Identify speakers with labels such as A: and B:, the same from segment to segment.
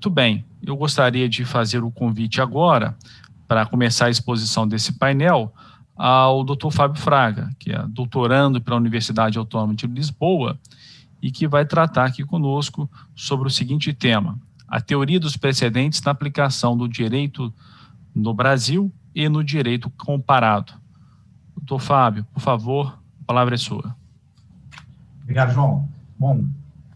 A: Muito bem, eu gostaria de fazer o convite agora, para começar a exposição desse painel, ao Dr. Fábio Fraga, que é doutorando pela Universidade Autônoma de Lisboa e que vai tratar aqui conosco sobre o seguinte tema: a teoria dos precedentes na aplicação do direito no Brasil e no direito comparado. Doutor Fábio, por favor, a palavra é sua.
B: Obrigado, João. Bom,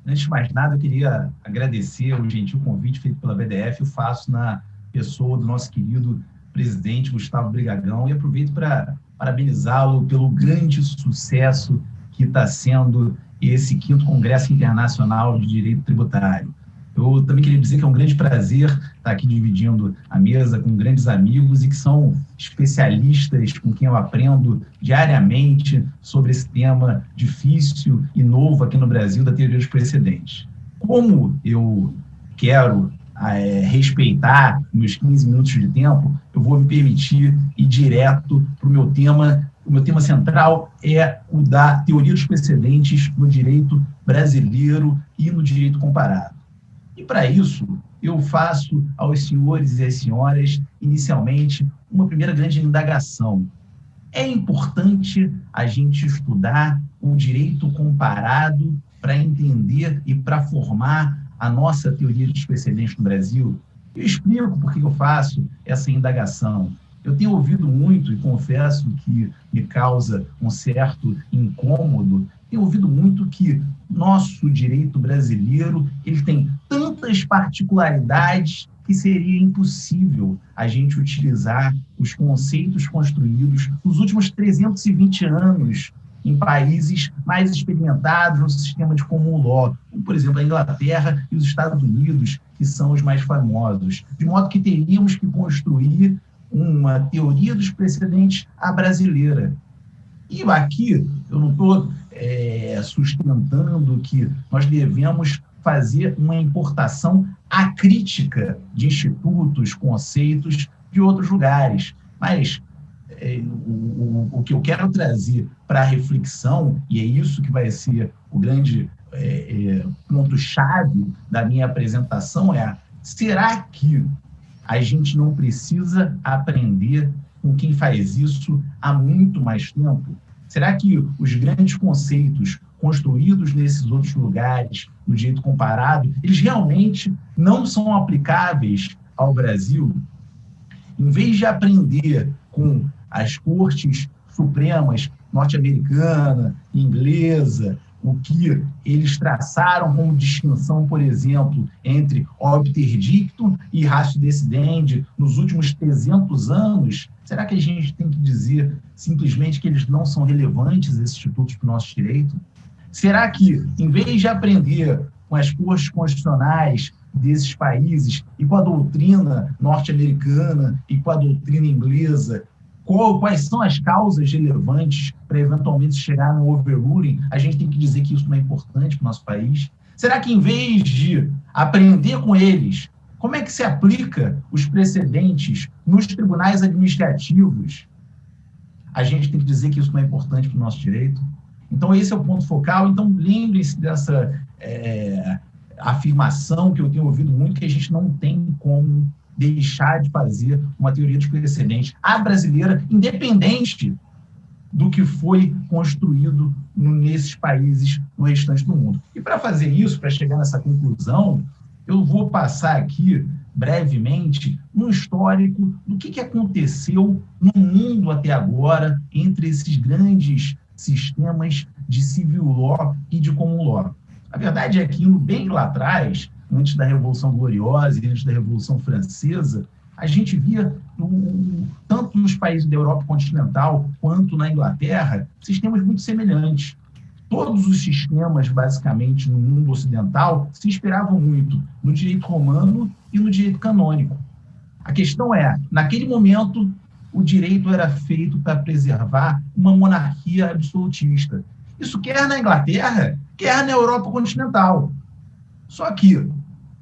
B: antes de mais nada, eu queria agradecer o gentil convite feito pela BDF. Eu faço na pessoa do nosso querido presidente Gustavo Brigagão e aproveito para parabenizá-lo pelo grande sucesso que está sendo esse 5º Congresso Internacional de Direito Tributário. Eu também queria dizer que é um grande prazer estar aqui dividindo a mesa com grandes amigos e que são especialistas com quem eu aprendo diariamente sobre esse tema difícil e novo aqui no Brasil da teoria dos precedentes. Como eu quero respeitar meus 15 minutos de tempo, eu vou me permitir ir direto para o meu tema. O meu tema central é o da teoria dos precedentes no direito brasileiro e no direito comparado. E, para isso, eu faço aos senhores e às senhoras, inicialmente, uma primeira grande indagação. É importante a gente estudar o direito comparado para entender e para formar a nossa teoria dos precedentes no Brasil? Eu explico por que eu faço essa indagação. Eu tenho ouvido muito, e confesso que me causa um certo incômodo, tenho ouvido muito que nosso direito brasileiro ele tem tantas particularidades que seria impossível a gente utilizar os conceitos construídos nos últimos 320 anos em países mais experimentados no sistema de common law, como, por exemplo, a Inglaterra e os Estados Unidos, que são os mais famosos. De modo que teríamos que construir uma teoria dos precedentes à brasileira. E aqui eu não estou sustentando que nós devemos fazer uma importação acrítica de institutos, conceitos de outros lugares. Mas o que eu quero trazer para a reflexão, e é isso que vai ser o grande ponto-chave da minha apresentação, será que a gente não precisa aprender com quem faz isso há muito mais tempo? Será que os grandes conceitos construídos nesses outros lugares, no direito comparado, eles realmente não são aplicáveis ao Brasil? Em vez de aprender com as cortes supremas norte-americana, inglesa, o que eles traçaram como distinção, por exemplo, entre obter dictum e ratio decidendi nos últimos 300 anos, será que a gente tem que dizer simplesmente que eles não são relevantes, esses institutos, para o nosso direito? Será que, em vez de aprender com as cortes constitucionais desses países e com a doutrina norte-americana e com a doutrina inglesa, quais são as causas relevantes para eventualmente chegar no overruling, a gente tem que dizer que isso não é importante para o nosso país? Será que, em vez de aprender com eles como é que se aplica os precedentes nos tribunais administrativos, a gente tem que dizer que isso não é importante para o nosso direito? Então, esse é o ponto focal. Então, lembre-se dessa afirmação que eu tenho ouvido muito, que a gente não tem como deixar de fazer uma teoria dos precedentes à brasileira, independente do que foi construído nesses países no restante do mundo. E para fazer isso, para chegar nessa conclusão, eu vou passar aqui, brevemente, um histórico do que aconteceu no mundo até agora entre esses grandes sistemas de civil law e de common law. A verdade é que, bem lá atrás, antes da Revolução Gloriosa e antes da Revolução Francesa, a gente via, tanto nos países da Europa continental quanto na Inglaterra, sistemas muito semelhantes. Todos os sistemas, basicamente, no mundo ocidental, se inspiravam muito no direito romano e no direito canônico. A questão é, naquele momento, o direito era feito para preservar uma monarquia absolutista. Isso quer na Inglaterra, quer na Europa continental. Só que,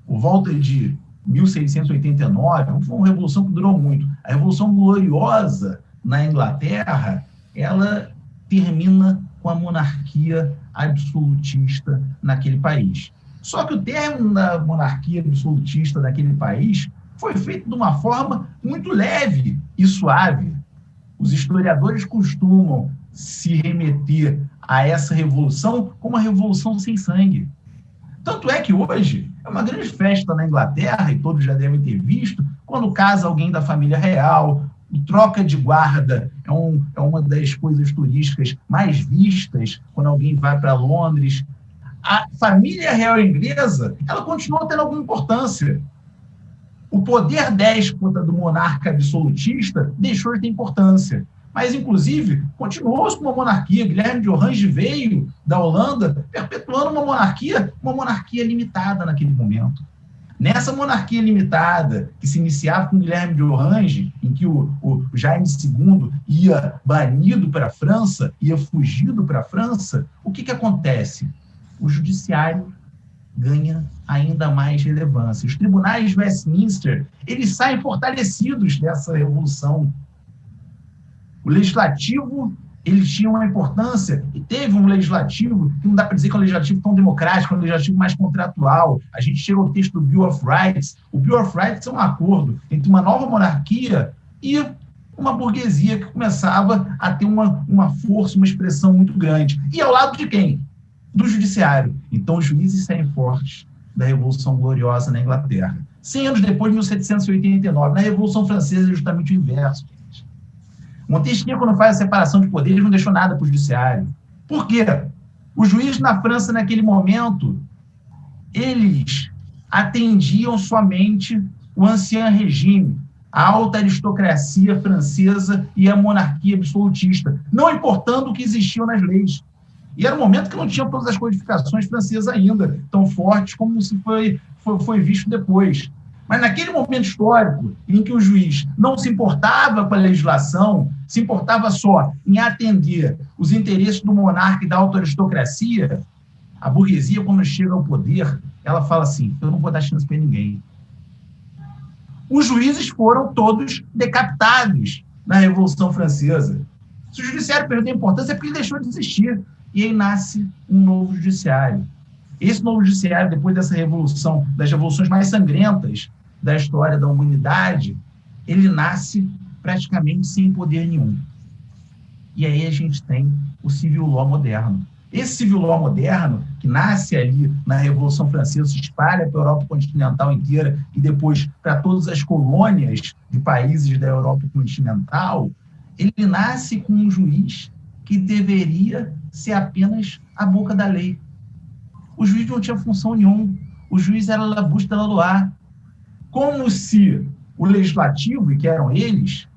B: por volta de 1689, foi uma revolução que durou muito. A Revolução Gloriosa na Inglaterra, ela termina com a monarquia absolutista naquele país. Só que o término da monarquia absolutista daquele país foi feito de uma forma muito leve e suave. Os historiadores costumam se remeter a essa revolução como uma revolução sem sangue. Tanto é que hoje é uma grande festa na Inglaterra, e todos já devem ter visto, quando casa alguém da família real, troca de guarda é uma das coisas turísticas mais vistas quando alguém vai para Londres. A família real inglesa, ela continua tendo alguma importância. O poder déspota do monarca absolutista deixou de ter importância. Mas, inclusive, continuou-se com uma monarquia. Guilherme de Orange veio da Holanda perpetuando uma monarquia limitada naquele momento. Nessa monarquia limitada, que se iniciava com Guilherme de Orange, em que o Jaime II ia banido para a França, ia fugido para a França, o que acontece? O judiciário ganha ainda mais relevância. Os tribunais de Westminster, eles saem fortalecidos dessa revolução. O legislativo, eles tinham uma importância, e teve um legislativo, que não dá para dizer que é um legislativo tão democrático, é um legislativo mais contratual. A gente chega ao texto do Bill of Rights. O Bill of Rights é um acordo entre uma nova monarquia e uma burguesia que começava a ter uma força, uma expressão muito grande. E ao lado de quem? Do judiciário. Então, os juízes saem fortes da Revolução Gloriosa na Inglaterra. 100 anos depois, 1789, na Revolução Francesa, é justamente o inverso. Montesquieu, quando faz a separação de poderes, não deixou nada para o judiciário. Por quê? Os juízes na França, naquele momento, eles atendiam somente o ancien regime, a alta aristocracia francesa e a monarquia absolutista, não importando o que existia nas leis. E era um momento que não tinha todas as codificações francesas ainda tão fortes como se foi visto depois. Mas naquele momento histórico em que o juiz não se importava com a legislação, se importava só em atender os interesses do monarca e da alta aristocracia, a burguesia, quando chega ao poder, ela fala assim: eu não vou dar chance para ninguém. Os juízes foram todos decapitados na Revolução Francesa. Se o judiciário perdeu a importância, é porque ele deixou de existir. E aí nasce um novo judiciário. Esse novo judiciário, depois dessa revolução, das revoluções mais sangrentas da história da humanidade, ele nasce praticamente sem poder nenhum. E aí a gente tem o civil law moderno. Esse civil law moderno, que nasce ali na Revolução Francesa, se espalha para a Europa continental inteira e depois para todas as colônias de países da Europa continental, ele nasce com um juiz que deveria ser apenas a boca da lei. O juiz não tinha função nenhuma. O juiz era la bouche de la loi. Como se o legislativo, e que eram eles,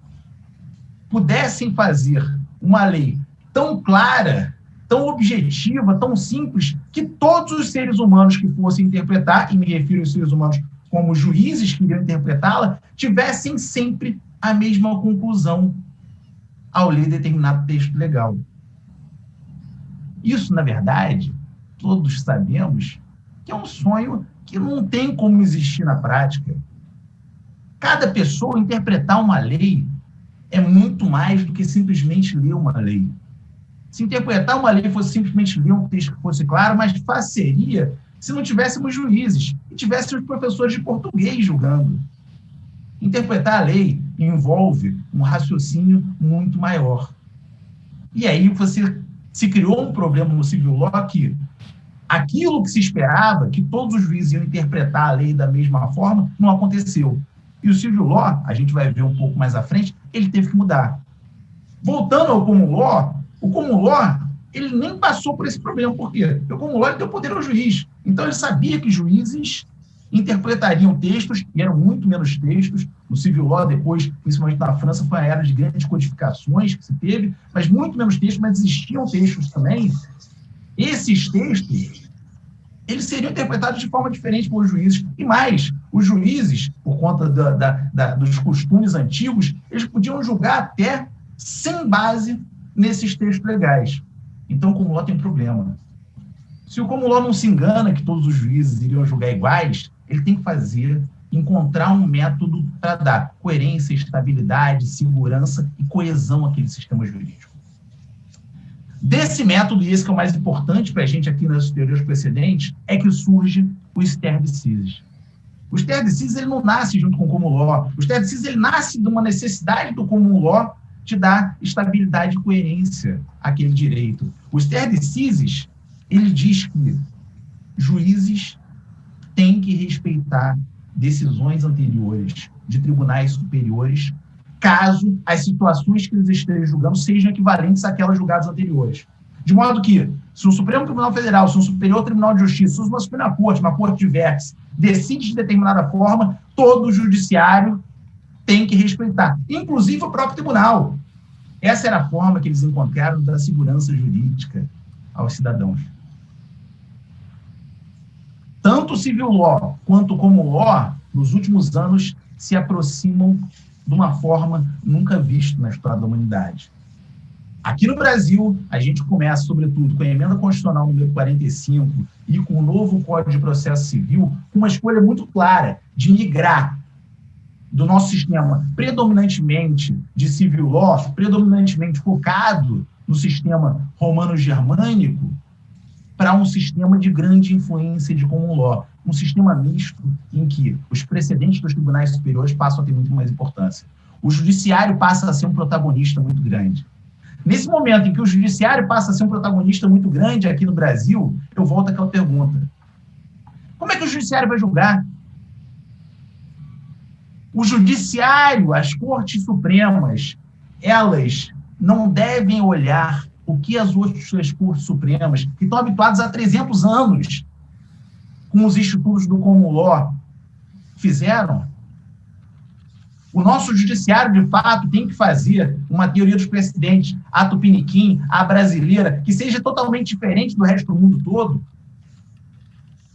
B: pudessem fazer uma lei tão clara, tão objetiva, tão simples, que todos os seres humanos que fossem interpretar, e me refiro aos seres humanos como juízes que iriam interpretá-la, tivessem sempre a mesma conclusão ao ler determinado texto legal. Isso, na verdade, todos sabemos que é um sonho que não tem como existir na prática. Cada pessoa interpretar uma lei é muito mais do que simplesmente ler uma lei. Se interpretar uma lei fosse simplesmente ler um texto que fosse claro, mais fácil seria se não tivéssemos juízes e tivéssemos professores de português julgando. Interpretar a lei envolve um raciocínio muito maior. E aí se criou um problema no civil law que aquilo que se esperava, que todos os juízes iam interpretar a lei da mesma forma, não aconteceu. E o civil law, a gente vai ver um pouco mais à frente, ele teve que mudar. Voltando ao common law, o common law, ele nem passou por esse problema. Por quê? Porque o common law ele deu poder ao juiz. Então, ele sabia que juízes interpretariam textos, e eram muito menos textos. No civil law, depois, principalmente na França, foi a era de grandes codificações que se teve, mas muito menos textos, mas existiam textos também. Esses textos, eles seriam interpretados de forma diferente pelos juízes. E mais, os juízes, por conta dos costumes antigos, eles podiam julgar até sem base nesses textos legais. Então, o common law tem um problema. Se o common law não se engana que todos os juízes iriam julgar iguais, ele tem que encontrar um método para dar coerência, estabilidade, segurança e coesão àquele sistema jurídico. Desse método, e esse que é o mais importante para a gente aqui nas teorias precedentes, é que surge o stare decisis. O stare decisis, ele não nasce junto com o common law. O stare decisis, ele nasce de uma necessidade do common law de dar estabilidade e coerência àquele direito. O stare decisis, ele diz que juízes têm que respeitar decisões anteriores de tribunais superiores, caso as situações que eles estejam julgando sejam equivalentes àquelas julgadas anteriores. De modo que, se o Supremo Tribunal Federal, se o Superior Tribunal de Justiça, se uma Suprema Corte, uma Corte de Vértice, decide de determinada forma, todo o judiciário tem que respeitar, inclusive o próprio tribunal. Essa era a forma que eles encontraram da segurança jurídica aos cidadãos. Tanto o civil law quanto o common law, nos últimos anos, se aproximam de uma forma nunca vista na história da humanidade. Aqui no Brasil, a gente começa, sobretudo, com a emenda constitucional número 45 e com o novo Código de Processo Civil, com uma escolha muito clara de migrar do nosso sistema predominantemente de civil law, predominantemente focado no sistema romano-germânico, para um sistema de grande influência de common law, um sistema misto em que os precedentes dos tribunais superiores passam a ter muito mais importância. O judiciário passa a ser um protagonista muito grande. Nesse momento em que o judiciário passa a ser um protagonista muito grande aqui no Brasil, eu volto àquela pergunta. Como é que o judiciário vai julgar? O judiciário, as cortes supremas, elas não devem olhar o que as outras cortes supremas, que estão habituadas há 300 anos com os institutos do common law, fizeram. O nosso judiciário, de fato, tem que fazer uma teoria dos precedentes, a tupiniquim, a brasileira, que seja totalmente diferente do resto do mundo todo.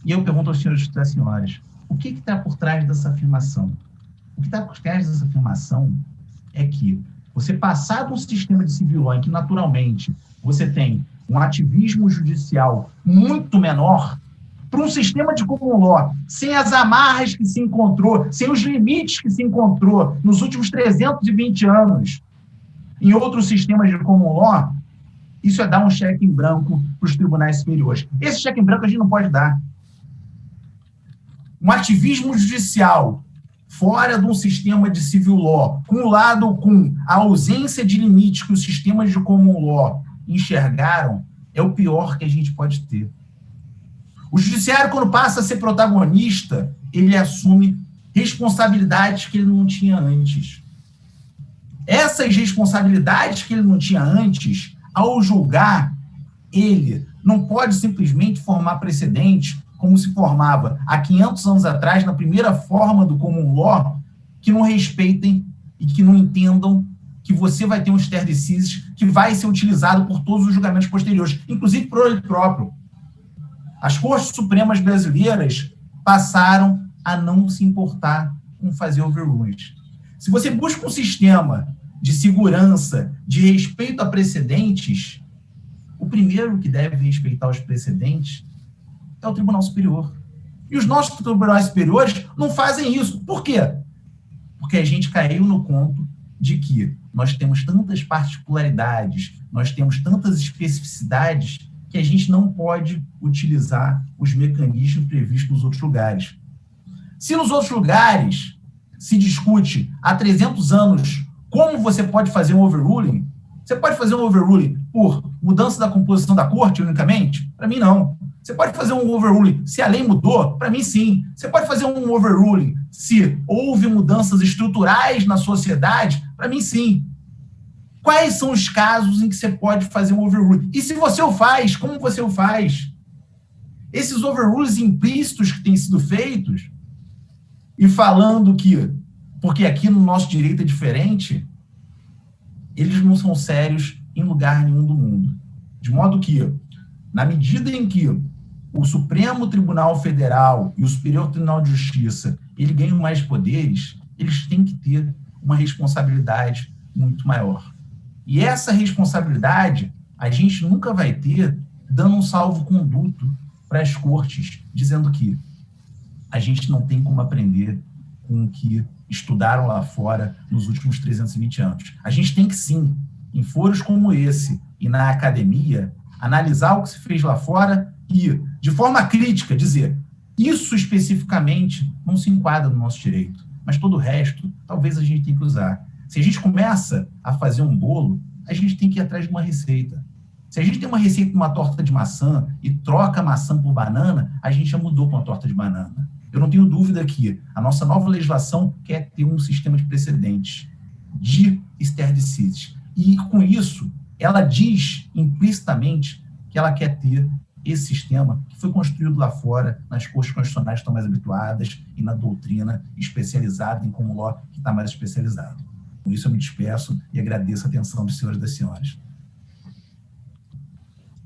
B: E eu pergunto aos senhores e às senhoras, o que está por trás dessa afirmação? O que está por trás dessa afirmação é que você passar de um sistema de civil law em que, naturalmente, você tem um ativismo judicial muito menor para um sistema de common law, sem as amarras que se encontrou, sem os limites que se encontrou nos últimos 320 anos em outros sistemas de common law, isso é dar um cheque em branco para os tribunais superiores. Esse cheque em branco a gente não pode dar. Um ativismo judicial fora de um sistema de civil law, cumulado com a ausência de limites que os sistemas de common law enxergaram, é o pior que a gente pode ter. O judiciário, quando passa a ser protagonista, ele assume responsabilidades que ele não tinha antes. Essas responsabilidades que ele não tinha antes, ao julgar, ele não pode simplesmente formar precedentes como se formava há 500 anos atrás, na primeira forma do common law, que não respeitem e que não entendam que você vai ter um stare decisis que vai ser utilizado por todos os julgamentos posteriores, inclusive por ele próprio. As Cortes Supremas brasileiras passaram a não se importar com fazer overrulings. Se você busca um sistema de segurança, de respeito a precedentes, o primeiro que deve respeitar os precedentes é o Tribunal Superior. E os nossos tribunais superiores não fazem isso. Por quê? Porque a gente caiu no conto de que nós temos tantas particularidades, nós temos tantas especificidades que a gente não pode utilizar os mecanismos previstos nos outros lugares. Se nos outros lugares se discute há 300 anos como você pode fazer um overruling, você pode fazer um overruling por mudança da composição da corte unicamente? Para mim, não. Você pode fazer um overruling se a lei mudou? Para mim, sim. Você pode fazer um overruling se houve mudanças estruturais na sociedade? Para mim, sim. Quais são os casos em que você pode fazer um overruling? E se você o faz, como você o faz? Esses overrulings implícitos que têm sido feitos, e falando que, porque aqui no nosso direito é diferente, eles não são sérios em lugar nenhum do mundo. De modo que, na medida em que o Supremo Tribunal Federal e o Superior Tribunal de Justiça, ele ganham mais poderes, eles têm que ter uma responsabilidade muito maior. E essa responsabilidade a gente nunca vai ter dando um salvo-conduto para as cortes, dizendo que a gente não tem como aprender com o que estudaram lá fora nos últimos 320 anos. A gente tem que, sim, em foros como esse, e na academia, analisar o que se fez lá fora e, de forma crítica, dizer isso especificamente não se enquadra no nosso direito, mas todo o resto, talvez a gente tenha que usar. Se a gente começa a fazer um bolo, a gente tem que ir atrás de uma receita. Se a gente tem uma receita de uma torta de maçã e troca a maçã por banana, a gente já mudou para uma torta de banana. Eu não tenho dúvida que a nossa nova legislação quer ter um sistema de precedentes, de stare decisis. E, com isso, ela diz implicitamente que ela quer ter esse sistema que foi construído lá fora, nas cortes constitucionais que estão mais habituadas e na doutrina especializada em common law que está mais especializado. Com isso, eu me despeço e agradeço a atenção dos senhores e das senhoras.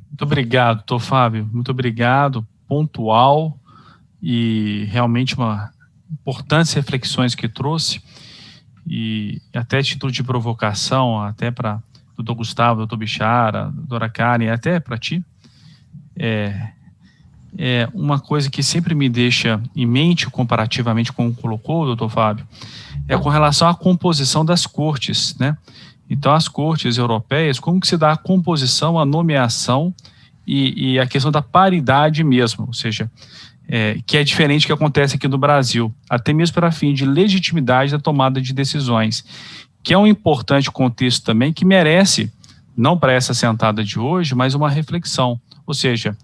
A: Muito obrigado, doutor Fábio. Muito obrigado. Pontual e realmente uma importantes reflexões que trouxe. E até título de provocação, até para o doutor Gustavo, doutor Bichara, doutora Karen, até para ti, é uma coisa que sempre me deixa em mente, comparativamente com o que colocou o doutor Fábio, é com relação à composição das cortes, né? Então, as cortes europeias, como que se dá a composição, a nomeação e a questão da paridade mesmo, ou seja, que é diferente do que acontece aqui no Brasil, até mesmo para fim de legitimidade da tomada de decisões, que é um importante contexto também que merece, não para essa sentada de hoje, mas uma reflexão, ou seja,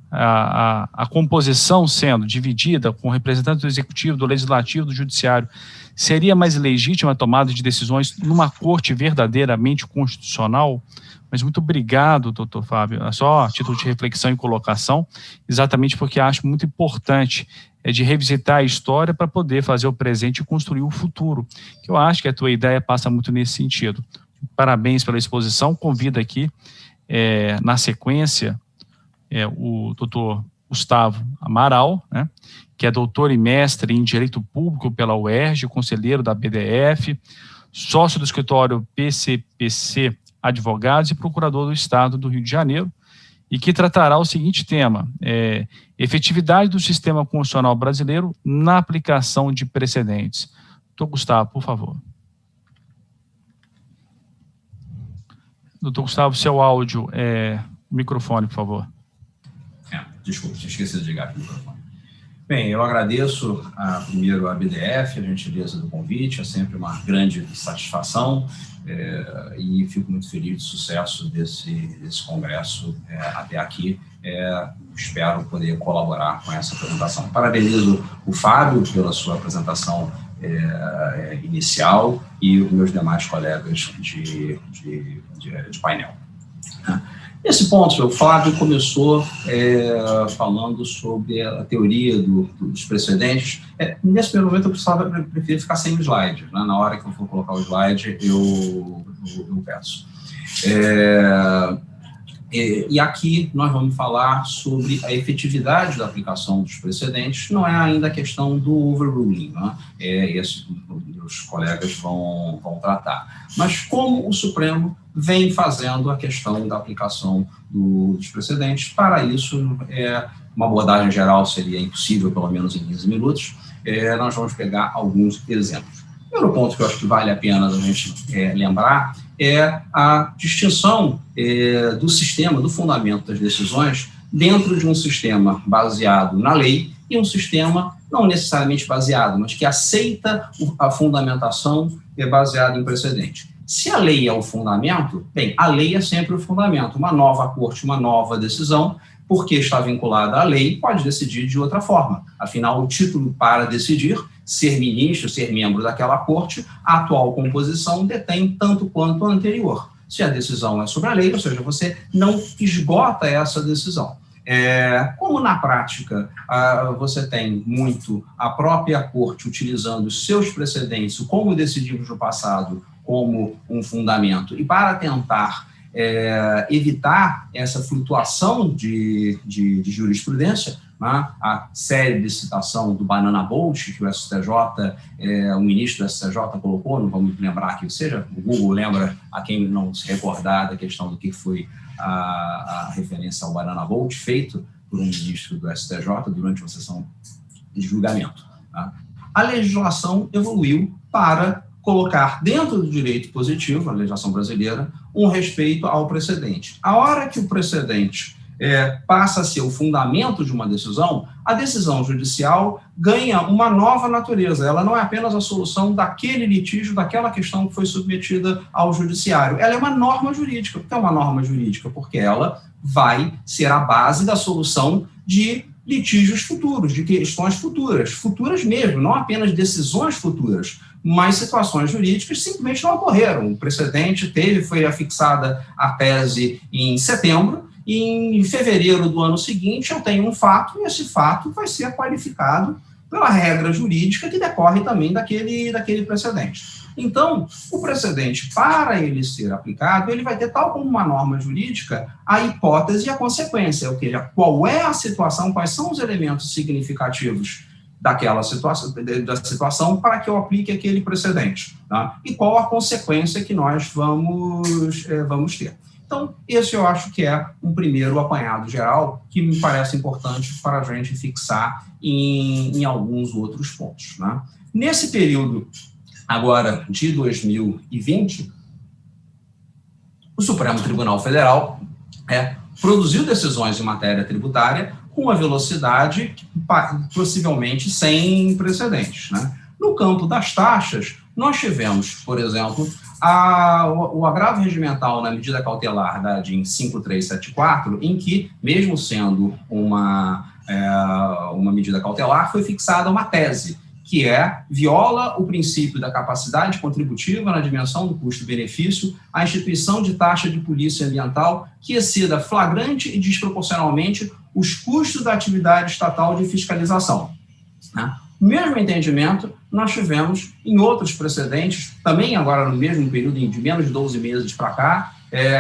A: a composição sendo dividida com representantes do executivo, do legislativo, do judiciário, seria mais legítima a tomada de decisões numa corte verdadeiramente constitucional? Mas muito obrigado, doutor Fábio. Só a título de reflexão e colocação, exatamente porque acho muito importante de revisitar a história para poder fazer o presente e construir o futuro, que eu acho que a tua ideia passa muito nesse sentido. Parabéns pela exposição. Convido aqui, na sequência, o doutor Gustavo Amaral, né, que é doutor e mestre em Direito Público pela UERJ, conselheiro da BDF, sócio do escritório PCPC Advogados e procurador do Estado do Rio de Janeiro, e que tratará o seguinte tema: efetividade do sistema constitucional brasileiro na aplicação de precedentes. Doutor Gustavo, por favor. Doutor Gustavo, seu áudio, microfone, por favor.
C: Desculpa, tinha esquecido de ligar o microfone. Bem, eu agradeço primeiro a BDF, a gentileza do convite, é sempre uma grande satisfação e fico muito feliz do sucesso desse congresso até aqui. Espero poder colaborar com essa apresentação. Parabenizo o Fábio pela sua apresentação inicial e os meus demais colegas de painel. Nesse ponto, o Fábio começou falando sobre a teoria dos precedentes. Nesse primeiro momento, eu prefiro ficar sem o slide, né? Na hora que eu for colocar o slide, eu peço. E aqui nós vamos falar sobre a efetividade da aplicação dos precedentes. Não é ainda a questão do overruling, né? Esse os colegas vão tratar. Mas como o Supremo vem fazendo a questão da aplicação dos precedentes. Para isso, uma abordagem geral seria impossível, pelo menos em 15 minutos. Nós vamos pegar alguns exemplos. O primeiro ponto que eu acho que vale a pena a gente lembrar é a distinção do sistema, do fundamento das decisões, dentro de um sistema baseado na lei e um sistema não necessariamente baseado, mas que aceita a fundamentação baseada em precedente. Se a lei é o fundamento, bem, a lei é sempre o fundamento. Uma nova corte, uma nova decisão, porque está vinculada à lei, pode decidir de outra forma. Afinal, o título para decidir, ser ministro, ser membro daquela corte, a atual composição detém tanto quanto a anterior. Se a decisão é sobre a lei, ou seja, você não esgota essa decisão. Como na prática você tem muito a própria corte utilizando os seus precedentes, como decidimos no passado, como um fundamento, e para tentar evitar essa flutuação de jurisprudência, né, a célebre citação do Banana Boat, que o STJ, o ministro do STJ colocou, não vamos lembrar que seja, o Google lembra a quem não se recordar da questão do que foi a referência ao Banana Boat, feito por um ministro do STJ durante uma sessão de julgamento. Tá? A legislação evoluiu para colocar dentro do direito positivo, a legislação brasileira, um respeito ao precedente. A hora que o precedente passa a ser o fundamento de uma decisão, a decisão judicial ganha uma nova natureza. Ela não é apenas a solução daquele litígio, daquela questão que foi submetida ao judiciário. Ela é uma norma jurídica. Por que é uma norma jurídica? Porque ela vai ser a base da solução de litígios futuros, de questões futuras mesmo, não apenas decisões futuras, mas situações jurídicas simplesmente não ocorreram. O precedente foi afixada a tese em setembro, e em fevereiro do ano seguinte eu tenho um fato, e esse fato vai ser qualificado pela regra jurídica que decorre também daquele precedente. Então, o precedente, para ele ser aplicado, ele vai ter, tal como uma norma jurídica, a hipótese e a consequência, ou seja, qual é a situação, quais são os elementos significativos da situação para que eu aplique aquele precedente, tá? E qual a consequência que nós vamos ter. Então, esse eu acho que é um primeiro apanhado geral que me parece importante para a gente fixar em alguns outros pontos, né? Nesse período, agora, de 2020, o Supremo Tribunal Federal produziu decisões em matéria tributária com uma velocidade possivelmente sem precedentes, né? No campo das taxas, nós tivemos, por exemplo, o agravo regimental na medida cautelar da DIN 5374, em que, mesmo sendo uma medida cautelar, foi fixada uma tese, que viola o princípio da capacidade contributiva na dimensão do custo-benefício, a instituição de taxa de polícia ambiental que exceda flagrante e desproporcionalmente os custos da atividade estatal de fiscalização, né? O mesmo entendimento nós tivemos em outros precedentes, também agora no mesmo período de menos de 12 meses para cá,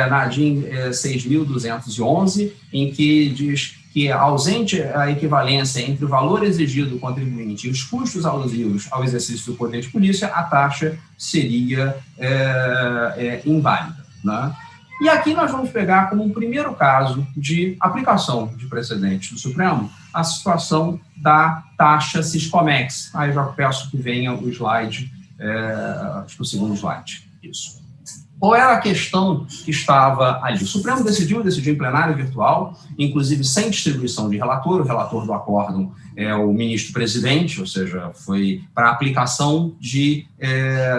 C: na DIN 6.211, em que diz que, ausente a equivalência entre o valor exigido do contribuinte e os custos alusivos ao exercício do poder de polícia, a taxa seria inválida, né? E aqui nós vamos pegar como um primeiro caso de aplicação de precedente do Supremo a situação da taxa Siscomex. Aí já peço que venha o slide, acho que o segundo slide. Isso. Qual era a questão que estava ali? O Supremo decidiu em plenário virtual, inclusive sem distribuição de relator. O relator do acórdão é o ministro-presidente, ou seja, foi para aplicação de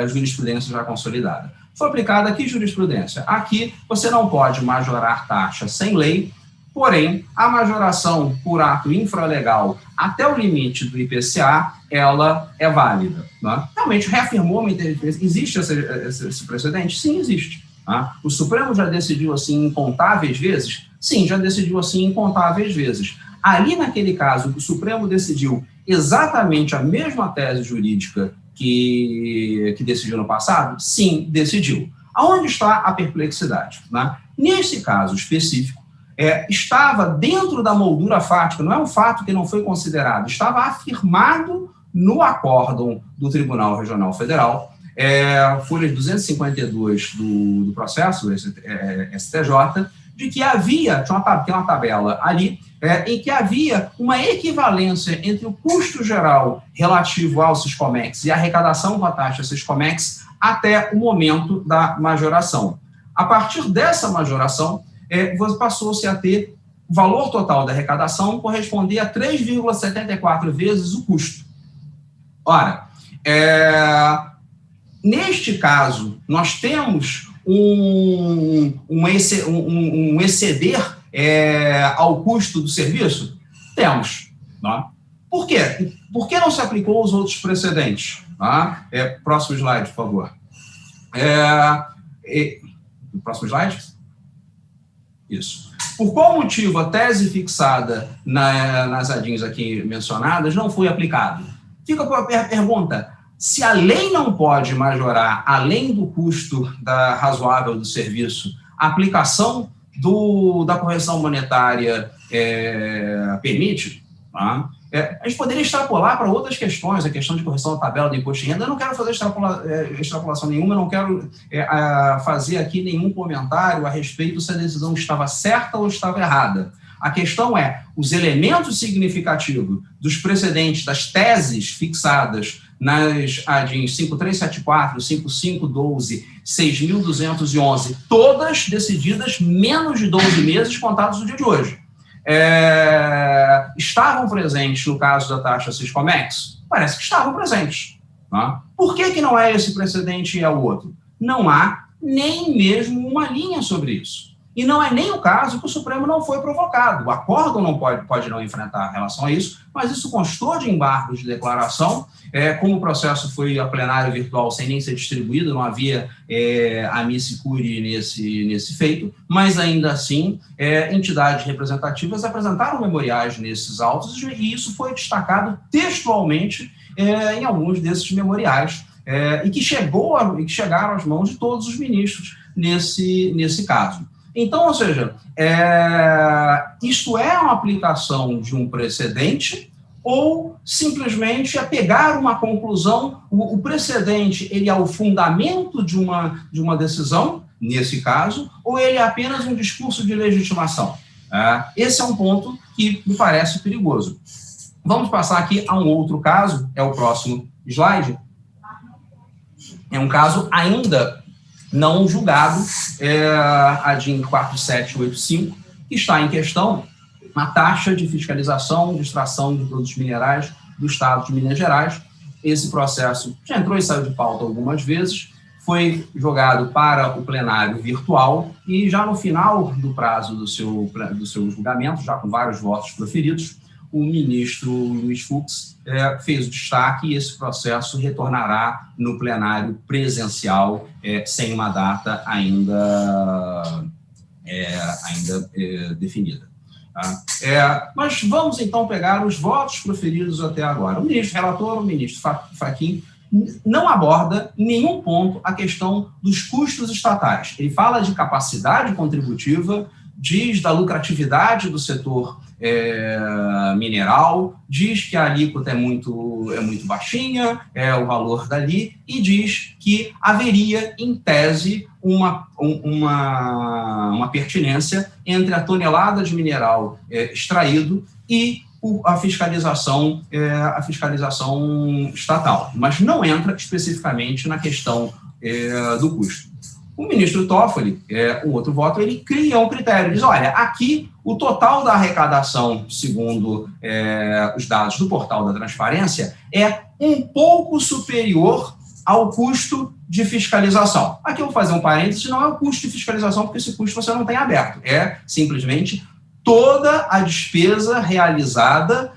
C: jurisprudência já consolidada. Foi aplicada aqui jurisprudência. Aqui você não pode majorar taxa sem lei, porém, a majoração por ato infralegal até o limite do IPCA, ela é válida, né? Realmente reafirmou, existe esse precedente? Sim, existe. Tá? O Supremo já decidiu assim incontáveis vezes? Sim, já decidiu assim incontáveis vezes. Ali, naquele caso, o Supremo decidiu exatamente a mesma tese jurídica que decidiu no passado? Sim, decidiu. Aonde está a perplexidade, né? Nesse caso específico, estava dentro da moldura fática, não é um fato que não foi considerado, estava afirmado no acórdão do Tribunal Regional Federal, folha 252 do processo, STJ, de que havia, tem uma tabela ali, em que havia uma equivalência entre o custo geral relativo ao Siscomex e a arrecadação com a taxa Siscomex até o momento da majoração. A partir dessa majoração, passou-se a ter o valor total da arrecadação corresponder a 3,74 vezes o custo. Ora, neste caso, nós temos um exceder ao custo do serviço? Temos. Né? Por quê? Por que não se aplicou os outros precedentes? Tá? Próximo slide, por favor. Próximo slide? Isso. Por qual motivo a tese fixada nas ADINs aqui mencionadas não foi aplicada? Fica a pergunta: se a lei não pode majorar, além do custo razoável do serviço, a aplicação da correção monetária permite, tá? A gente poderia extrapolar para outras questões, a questão de correção da tabela do imposto de renda. Eu não quero fazer extrapolação nenhuma, eu não quero fazer aqui nenhum comentário a respeito se a decisão estava certa ou estava errada. A questão os elementos significativos dos precedentes, das teses fixadas nas ADINs 5374, 5512, 6.211, todas decididas menos de 12 meses contados do dia de hoje. Estavam presentes no caso da taxa Siscomex? Parece que estavam presentes. Tá? Por que não é esse precedente e é o outro? Não há nem mesmo uma linha sobre isso. E não é nem o caso que o Supremo não foi provocado. O acórdão não pode não enfrentar em relação a isso, mas isso constou de embargos de declaração. Como o processo foi a plenário virtual sem nem ser distribuído, não havia amici curiae nesse feito, mas ainda assim, entidades representativas apresentaram memoriais nesses autos e isso foi destacado textualmente em alguns desses memoriais e que chegaram às mãos de todos os ministros nesse caso. Então, ou seja, isto é uma aplicação de um precedente ou simplesmente é pegar uma conclusão, o precedente ele é o fundamento de uma decisão, nesse caso, ou ele é apenas um discurso de legitimação? Esse é um ponto que me parece perigoso. Vamos passar aqui a um outro caso, é o próximo slide. É um caso ainda não julgado, a DIN 4785, que está em questão a taxa de fiscalização de extração de produtos minerais do Estado de Minas Gerais. Esse processo já entrou e saiu de pauta algumas vezes, foi jogado para o plenário virtual e já no final do prazo do seu julgamento, já com vários votos proferidos, o ministro Luiz Fux fez o destaque e esse processo retornará no plenário presencial sem uma data ainda definida. Tá? Mas vamos então pegar os votos proferidos até agora. O ministro relator, o ministro Fachin, não aborda em nenhum ponto a questão dos custos estatais. Ele fala de capacidade contributiva, diz da lucratividade do setor mineral, diz que a alíquota é muito baixinha, o valor dali, e diz que haveria, em tese, uma pertinência entre a tonelada de mineral extraído e a fiscalização estatal, mas não entra especificamente na questão do custo. O ministro Toffoli, o outro voto, ele cria um critério, diz, olha, aqui o total da arrecadação, segundo os dados do portal da transparência, é um pouco superior ao custo de fiscalização. Aqui eu vou fazer um parênteses, não é o custo de fiscalização, porque esse custo você não tem aberto, é simplesmente toda a despesa realizada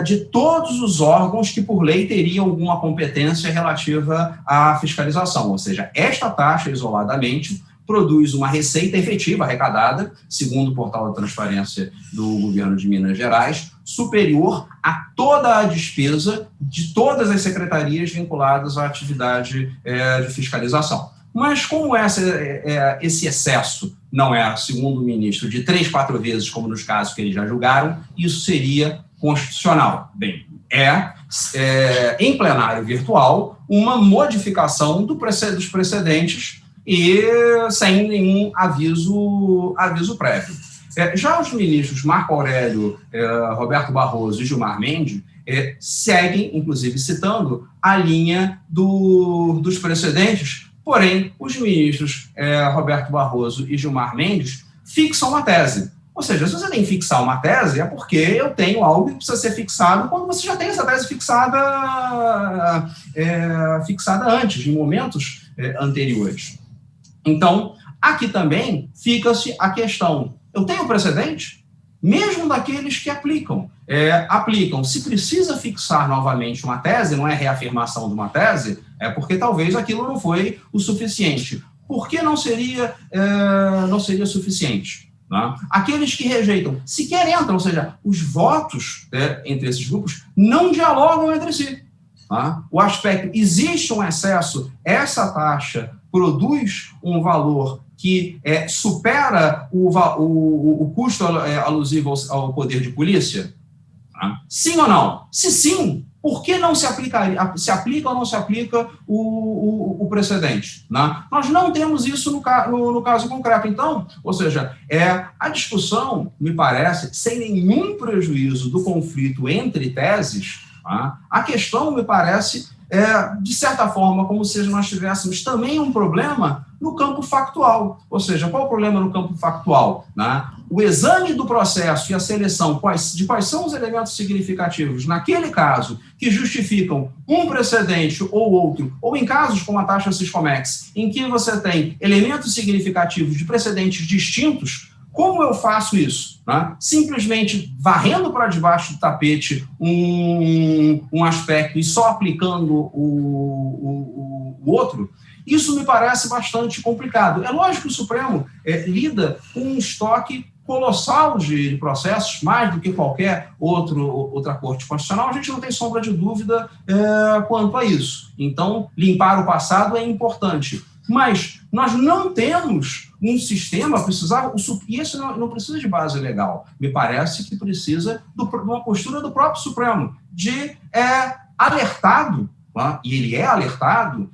C: de todos os órgãos que, por lei, teriam alguma competência relativa à fiscalização. Ou seja, esta taxa, isoladamente, produz uma receita efetiva arrecadada, segundo o portal da transparência do governo de Minas Gerais, superior a toda a despesa de todas as secretarias vinculadas à atividade de fiscalização. Mas como esse excesso não é, segundo o ministro, de 3, 4 vezes, como nos casos que eles já julgaram, isso seria constitucional. Bem, em plenário virtual, uma modificação dos precedentes e sem nenhum aviso prévio. Já os ministros Marco Aurélio, Roberto Barroso e Gilmar Mendes seguem, inclusive citando, a linha dos precedentes, porém, os ministros Roberto Barroso e Gilmar Mendes fixam uma tese. Ou seja, se você tem que fixar uma tese, é porque eu tenho algo que precisa ser fixado quando você já tem essa tese fixada antes, em momentos anteriores. Então, aqui também fica-se a questão, eu tenho precedente? Mesmo daqueles que aplicam. Se precisa fixar novamente uma tese, não é reafirmação de uma tese, é porque talvez aquilo não foi o suficiente. Por que não seria suficiente? Né? Aqueles que rejeitam sequer entram, ou seja, os votos entre esses grupos não dialogam entre si. Tá? O aspecto, existe um excesso, essa taxa produz um valor que supera o custo alusivo ao poder de polícia? Tá? Sim ou não? Se sim, por que não se aplica ou não se aplica o precedente? Né? Nós não temos isso no caso concreto. Então, ou seja, a discussão, me parece, sem nenhum prejuízo do conflito entre teses, tá? A questão, me parece, de certa forma, como se nós tivéssemos também um problema no campo factual. Ou seja, qual é o problema no campo factual? Né? O exame do processo e a seleção de quais são os elementos significativos, naquele caso, que justificam um precedente ou outro, ou em casos como a taxa Siscomex, em que você tem elementos significativos de precedentes distintos. Como eu faço isso? Né? Simplesmente varrendo para debaixo do tapete um aspecto e só aplicando o outro? Isso me parece bastante complicado. É lógico que o Supremo lida com um estoque colossal de processos, mais do que qualquer outra corte constitucional. A gente não tem sombra de dúvida quanto a isso. Então, limpar o passado é importante. Mas nós não temos um sistema, e isso não precisa de base legal, me parece que precisa de uma postura do próprio Supremo, de alertado, tá? E ele é alertado,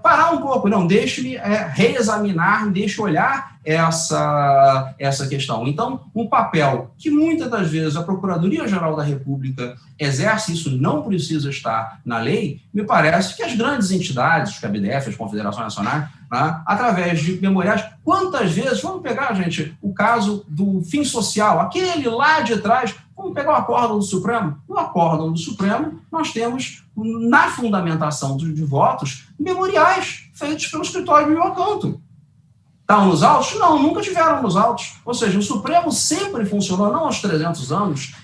C: parar um pouco, não, deixe-me reexaminar, deixe olhar essa questão. Então, um papel que muitas das vezes a Procuradoria-Geral da República exerce, isso não precisa estar na lei, me parece que as grandes entidades, que a BDF, as Confederações Nacionais, né, através de memoriais, quantas vezes, vamos pegar, gente, o caso do fim social, aquele lá de trás, vamos pegar o acórdão do Supremo. No acórdão do Supremo, nós temos, na fundamentação de votos, memoriais feitos pelo escritório de Iocanto. Estavam nos autos? Não, nunca tiveram nos autos. Ou seja, o Supremo sempre funcionou, não aos 300 anos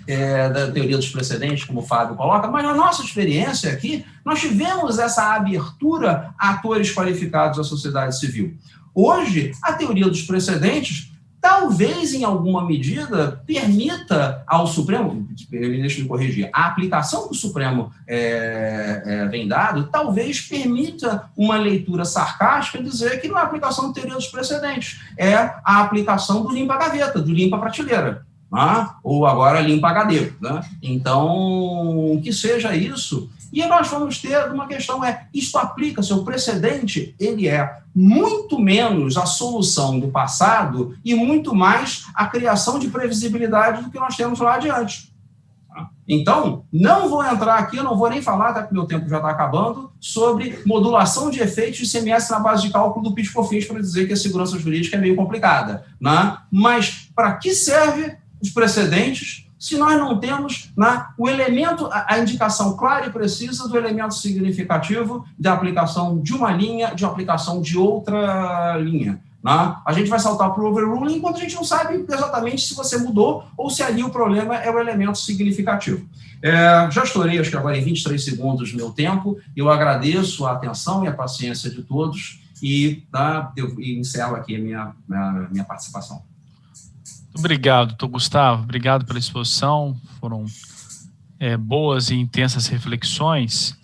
C: da teoria dos precedentes, como o Fábio coloca, mas na nossa experiência aqui, nós tivemos essa abertura a atores qualificados da sociedade civil. Hoje, a teoria dos precedentes talvez, em alguma medida, permita ao Supremo, deixa eu me corrigir, a aplicação que o Supremo vem dado, talvez permita uma leitura sarcástica dizer que não é a aplicação da teoria dos precedentes, é a aplicação do limpa-gaveta, do limpa-prateleira, né? Ou agora limpa-HD. Né? Então, que seja isso. E nós vamos ter uma questão, isto aplica-se, o precedente, ele é muito menos a solução do passado e muito mais a criação de previsibilidade do que nós temos lá adiante. Então, não vou entrar aqui, eu não vou nem falar, até porque meu tempo já está acabando, sobre modulação de efeitos de ICMS na base de cálculo do PIS/COFINS para dizer que a segurança jurídica é meio complicada. Né? Mas para que serve os precedentes se nós não temos o elemento, a indicação clara e precisa do elemento significativo da aplicação de uma linha, de aplicação de outra linha? Né? A gente vai saltar para o overruling enquanto a gente não sabe exatamente se você mudou ou se ali o problema é o elemento significativo. Já estourei, acho que agora em 23 segundos, meu tempo. Eu agradeço a atenção e a paciência de todos e eu encerro aqui a minha participação.
A: Obrigado, doutor Gustavo. Obrigado pela exposição. Foram boas e intensas reflexões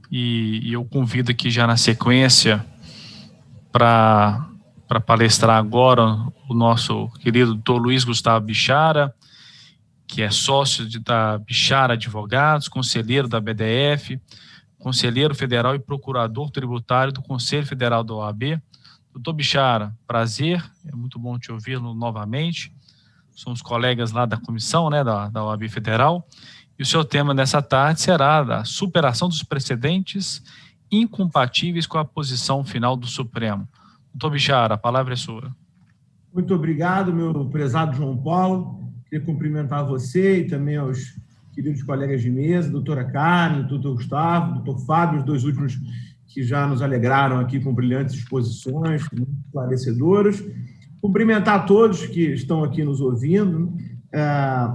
A: e eu convido aqui já na sequência para palestrar agora o nosso querido doutor Luiz Gustavo Bichara, que é sócio da Bichara Advogados, conselheiro da BDF, conselheiro federal e procurador tributário do Conselho Federal da OAB. Doutor Bichara, prazer, é muito bom te ouvi-lo novamente. Somos colegas lá da comissão, da OAB Federal, e o seu tema nessa tarde será da superação dos precedentes incompatíveis com a posição final do Supremo. Doutor Bichara, a palavra é sua.
D: Muito obrigado, meu prezado João Paulo. Queria cumprimentar você e também aos queridos colegas de mesa, doutora Carmen, doutor Gustavo, doutor Fábio, os dois últimos que já nos alegraram aqui com brilhantes exposições, muito esclarecedoras. Cumprimentar a todos que estão aqui nos ouvindo,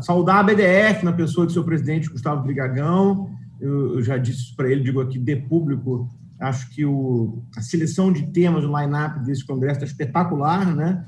D: saudar a BDF na pessoa do seu presidente Gustavo Brigagão. Eu já disse isso para ele, digo aqui de público, acho que a seleção de temas, o line-up desse congresso é espetacular, né?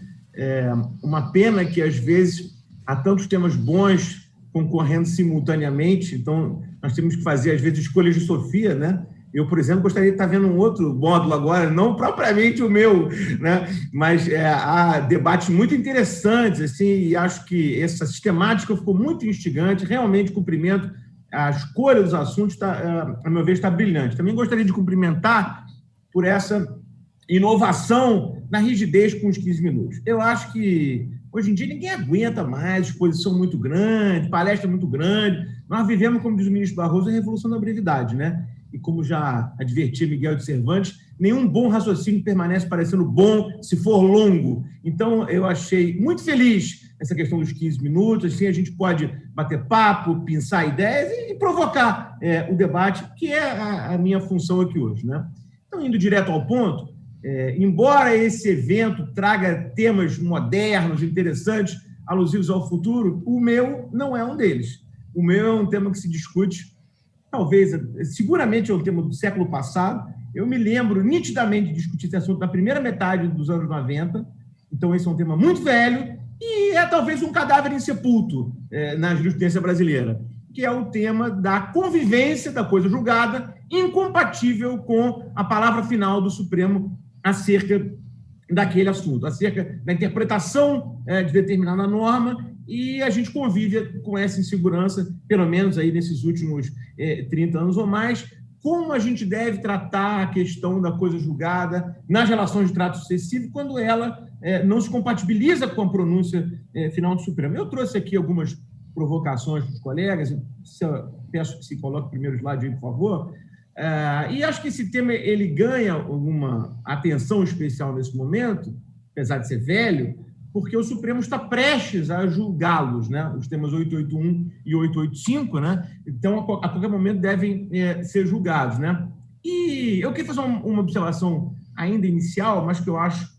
D: Uma pena que, às vezes, há tantos temas bons concorrendo simultaneamente, então nós temos que fazer, às vezes, escolhas de Sofia, né? Eu, por exemplo, gostaria de estar vendo um outro módulo agora, não propriamente o meu, né? Mas há debates muito interessantes, assim, e acho que essa sistemática ficou muito instigante. Realmente, cumprimento a escolha dos assuntos, a meu ver, está brilhante. Também gostaria de cumprimentar por essa inovação na rigidez com os 15 minutos. Eu acho que, hoje em dia, ninguém aguenta mais, exposição muito grande, palestra muito grande. Nós vivemos, como diz o ministro Barroso, a revolução da brevidade, né? e como já advertia Miguel de Cervantes, nenhum bom raciocínio permanece parecendo bom se for longo. Então, eu achei muito feliz essa questão dos 15 minutos, assim a gente pode bater papo, pensar ideias e provocar o debate, que é a minha função aqui hoje, né? Então, indo direto ao ponto, embora esse evento traga temas modernos, interessantes, alusivos ao futuro, o meu não é um deles. O meu é um tema que se discute, talvez, seguramente é um tema do século passado. Eu me lembro nitidamente de discutir esse assunto na primeira metade dos anos 90, então esse é um tema muito velho e é talvez um cadáver insepulto na jurisprudência brasileira, que é o tema da convivência da coisa julgada incompatível com a palavra final do Supremo acerca daquele assunto, acerca da interpretação de determinada norma, e a gente convive com essa insegurança, pelo menos aí nesses últimos 30 anos ou mais, como a gente deve tratar a questão da coisa julgada nas relações de trato sucessivo quando ela não se compatibiliza com a pronúncia final do Supremo. Eu trouxe aqui algumas provocações dos colegas, peço que se coloque o primeiro slide aí, por favor, e acho que esse tema ele ganha alguma atenção especial nesse momento, apesar de ser velho, porque o Supremo está prestes a julgá-los, né? Os temas 881 e 885, né? Então, a qualquer momento devem ser julgados, né? E eu queria fazer uma observação ainda inicial, mas que eu acho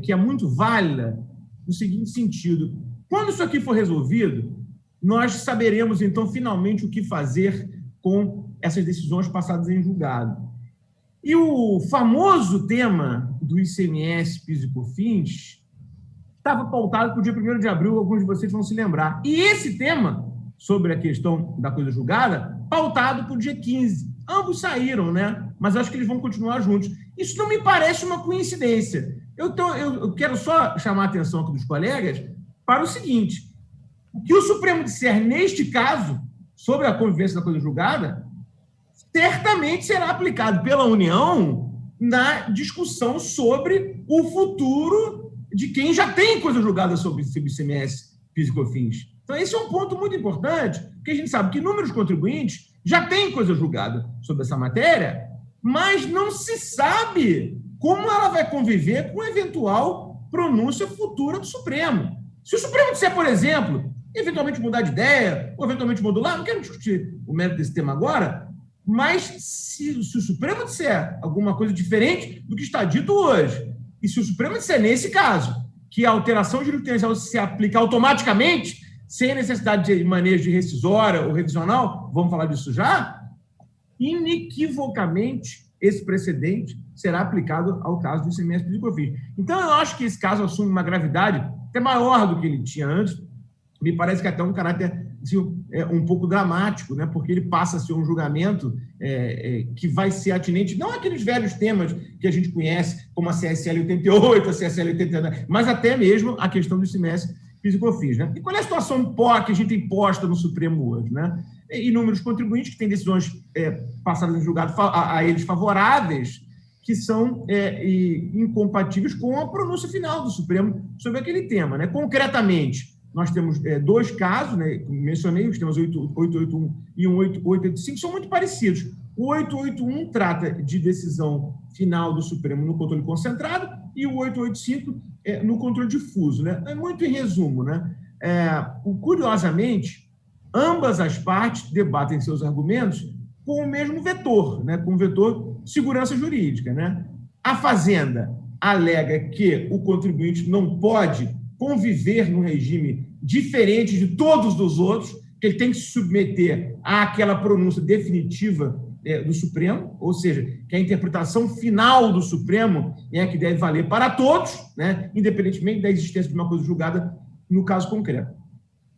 D: que é muito válida, no seguinte sentido: quando isso aqui for resolvido, nós saberemos, então, finalmente, o que fazer com essas decisões passadas em julgado. E o famoso tema do ICMS, PIS e COFINS estava pautado para o dia 1º de abril, alguns de vocês vão se lembrar. E esse tema, sobre a questão da coisa julgada, pautado para o dia 15. Ambos saíram, né? Mas acho que eles vão continuar juntos. Isso não me parece uma coincidência. Eu quero só chamar a atenção aqui dos colegas para o seguinte: o que o Supremo disser neste caso, sobre a convivência da coisa julgada, certamente será aplicado pela União na discussão sobre o futuro de quem já tem coisa julgada sobre ICMS, PIS e COFINS. Então, esse é um ponto muito importante, porque a gente sabe que inúmeros contribuintes já têm coisa julgada sobre essa matéria, mas não se sabe como ela vai conviver com eventual pronúncia futura do Supremo. Se o Supremo disser, por exemplo, eventualmente mudar de ideia, ou eventualmente modular, não quero discutir o mérito desse tema agora, mas se o Supremo disser alguma coisa diferente do que está dito hoje, e se o Supremo disser, nesse caso, que a alteração jurisprudencial se aplica automaticamente, sem necessidade de manejo de rescisória ou revisional, vamos falar disso já, inequivocamente esse precedente será aplicado ao caso do ICMS, PIS e COFINS. Então, eu acho que esse caso assume uma gravidade até maior do que ele tinha antes. Me parece que até um caráter assim, um pouco dramático, né? Porque ele passa a ser um julgamento que vai ser atinente, não aqueles velhos temas que a gente conhece, como a CSL 88, a CSL 89, mas até mesmo a questão do ICMS, PIS e COFINS, né? E qual é a situação que a gente tem posta no Supremo hoje, né? Inúmeros contribuintes que têm decisões passadas em julgado a eles favoráveis, que são incompatíveis com a pronúncia final do Supremo sobre aquele tema, né? Concretamente, nós temos dois casos, né? Mencionei, os temas 881 e 885 são muito parecidos. O 881 trata de decisão final do Supremo no controle concentrado e o 885 no controle difuso, né? É muito em resumo, né? Curiosamente, ambas as partes debatem seus argumentos com o mesmo vetor, né? Com o vetor segurança jurídica, né? A Fazenda alega que o contribuinte não pode conviver num regime diferente de todos os outros, que ele tem que se submeter àquela pronúncia definitiva do Supremo, ou seja, que a interpretação final do Supremo é a que deve valer para todos, né, independentemente da existência de uma coisa julgada no caso concreto.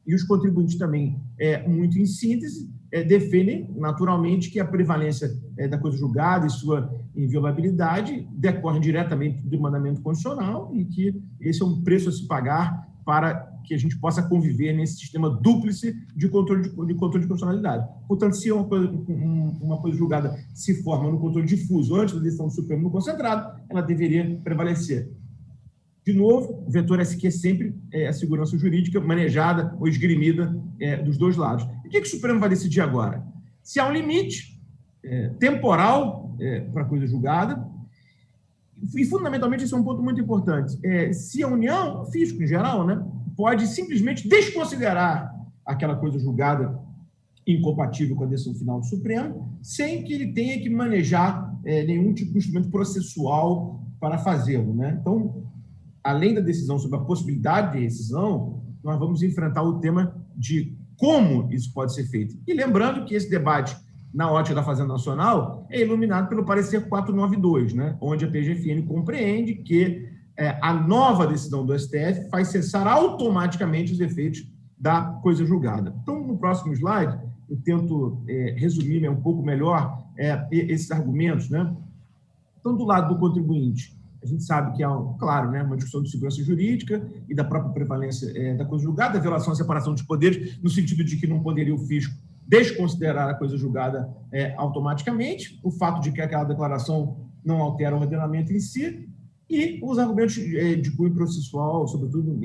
D: E os contribuintes também, muito em síntese, defendem naturalmente que a prevalência da coisa julgada e sua inviolabilidade decorrem diretamente do mandamento constitucional e que esse é um preço a se pagar para que a gente possa conviver nesse sistema dúplice de controle de constitucionalidade. Portanto, se uma coisa julgada se forma no controle difuso antes da decisão do Supremo no concentrado, ela deveria prevalecer. De novo, o vetor SQ é sempre a segurança jurídica manejada ou esgrimida dos dois lados. E o que o Supremo vai decidir agora? Se há um limite temporal para a coisa julgada. E, fundamentalmente, esse é um ponto muito importante. Se a União, o fisco em geral, né, pode simplesmente desconsiderar aquela coisa julgada incompatível com a decisão final do Supremo, sem que ele tenha que manejar nenhum tipo de instrumento processual para fazê-lo, né? Então, além da decisão sobre a possibilidade de rescisão, nós vamos enfrentar o tema de como isso pode ser feito. E lembrando que esse debate, na ótica da Fazenda Nacional, é iluminado pelo parecer 492, né? Onde a PGFN compreende que a nova decisão do STF faz cessar automaticamente os efeitos da coisa julgada. Então, no próximo slide, eu tento resumir um pouco melhor esses argumentos, né? Então, do lado do contribuinte, a gente sabe que há, claro, né, uma discussão de segurança jurídica e da própria prevalência da coisa julgada, a violação à separação dos poderes, no sentido de que não poderia o fisco desconsiderar a coisa julgada automaticamente, o fato de que aquela declaração não altera o ordenamento em si, e os argumentos de cunho processual, sobretudo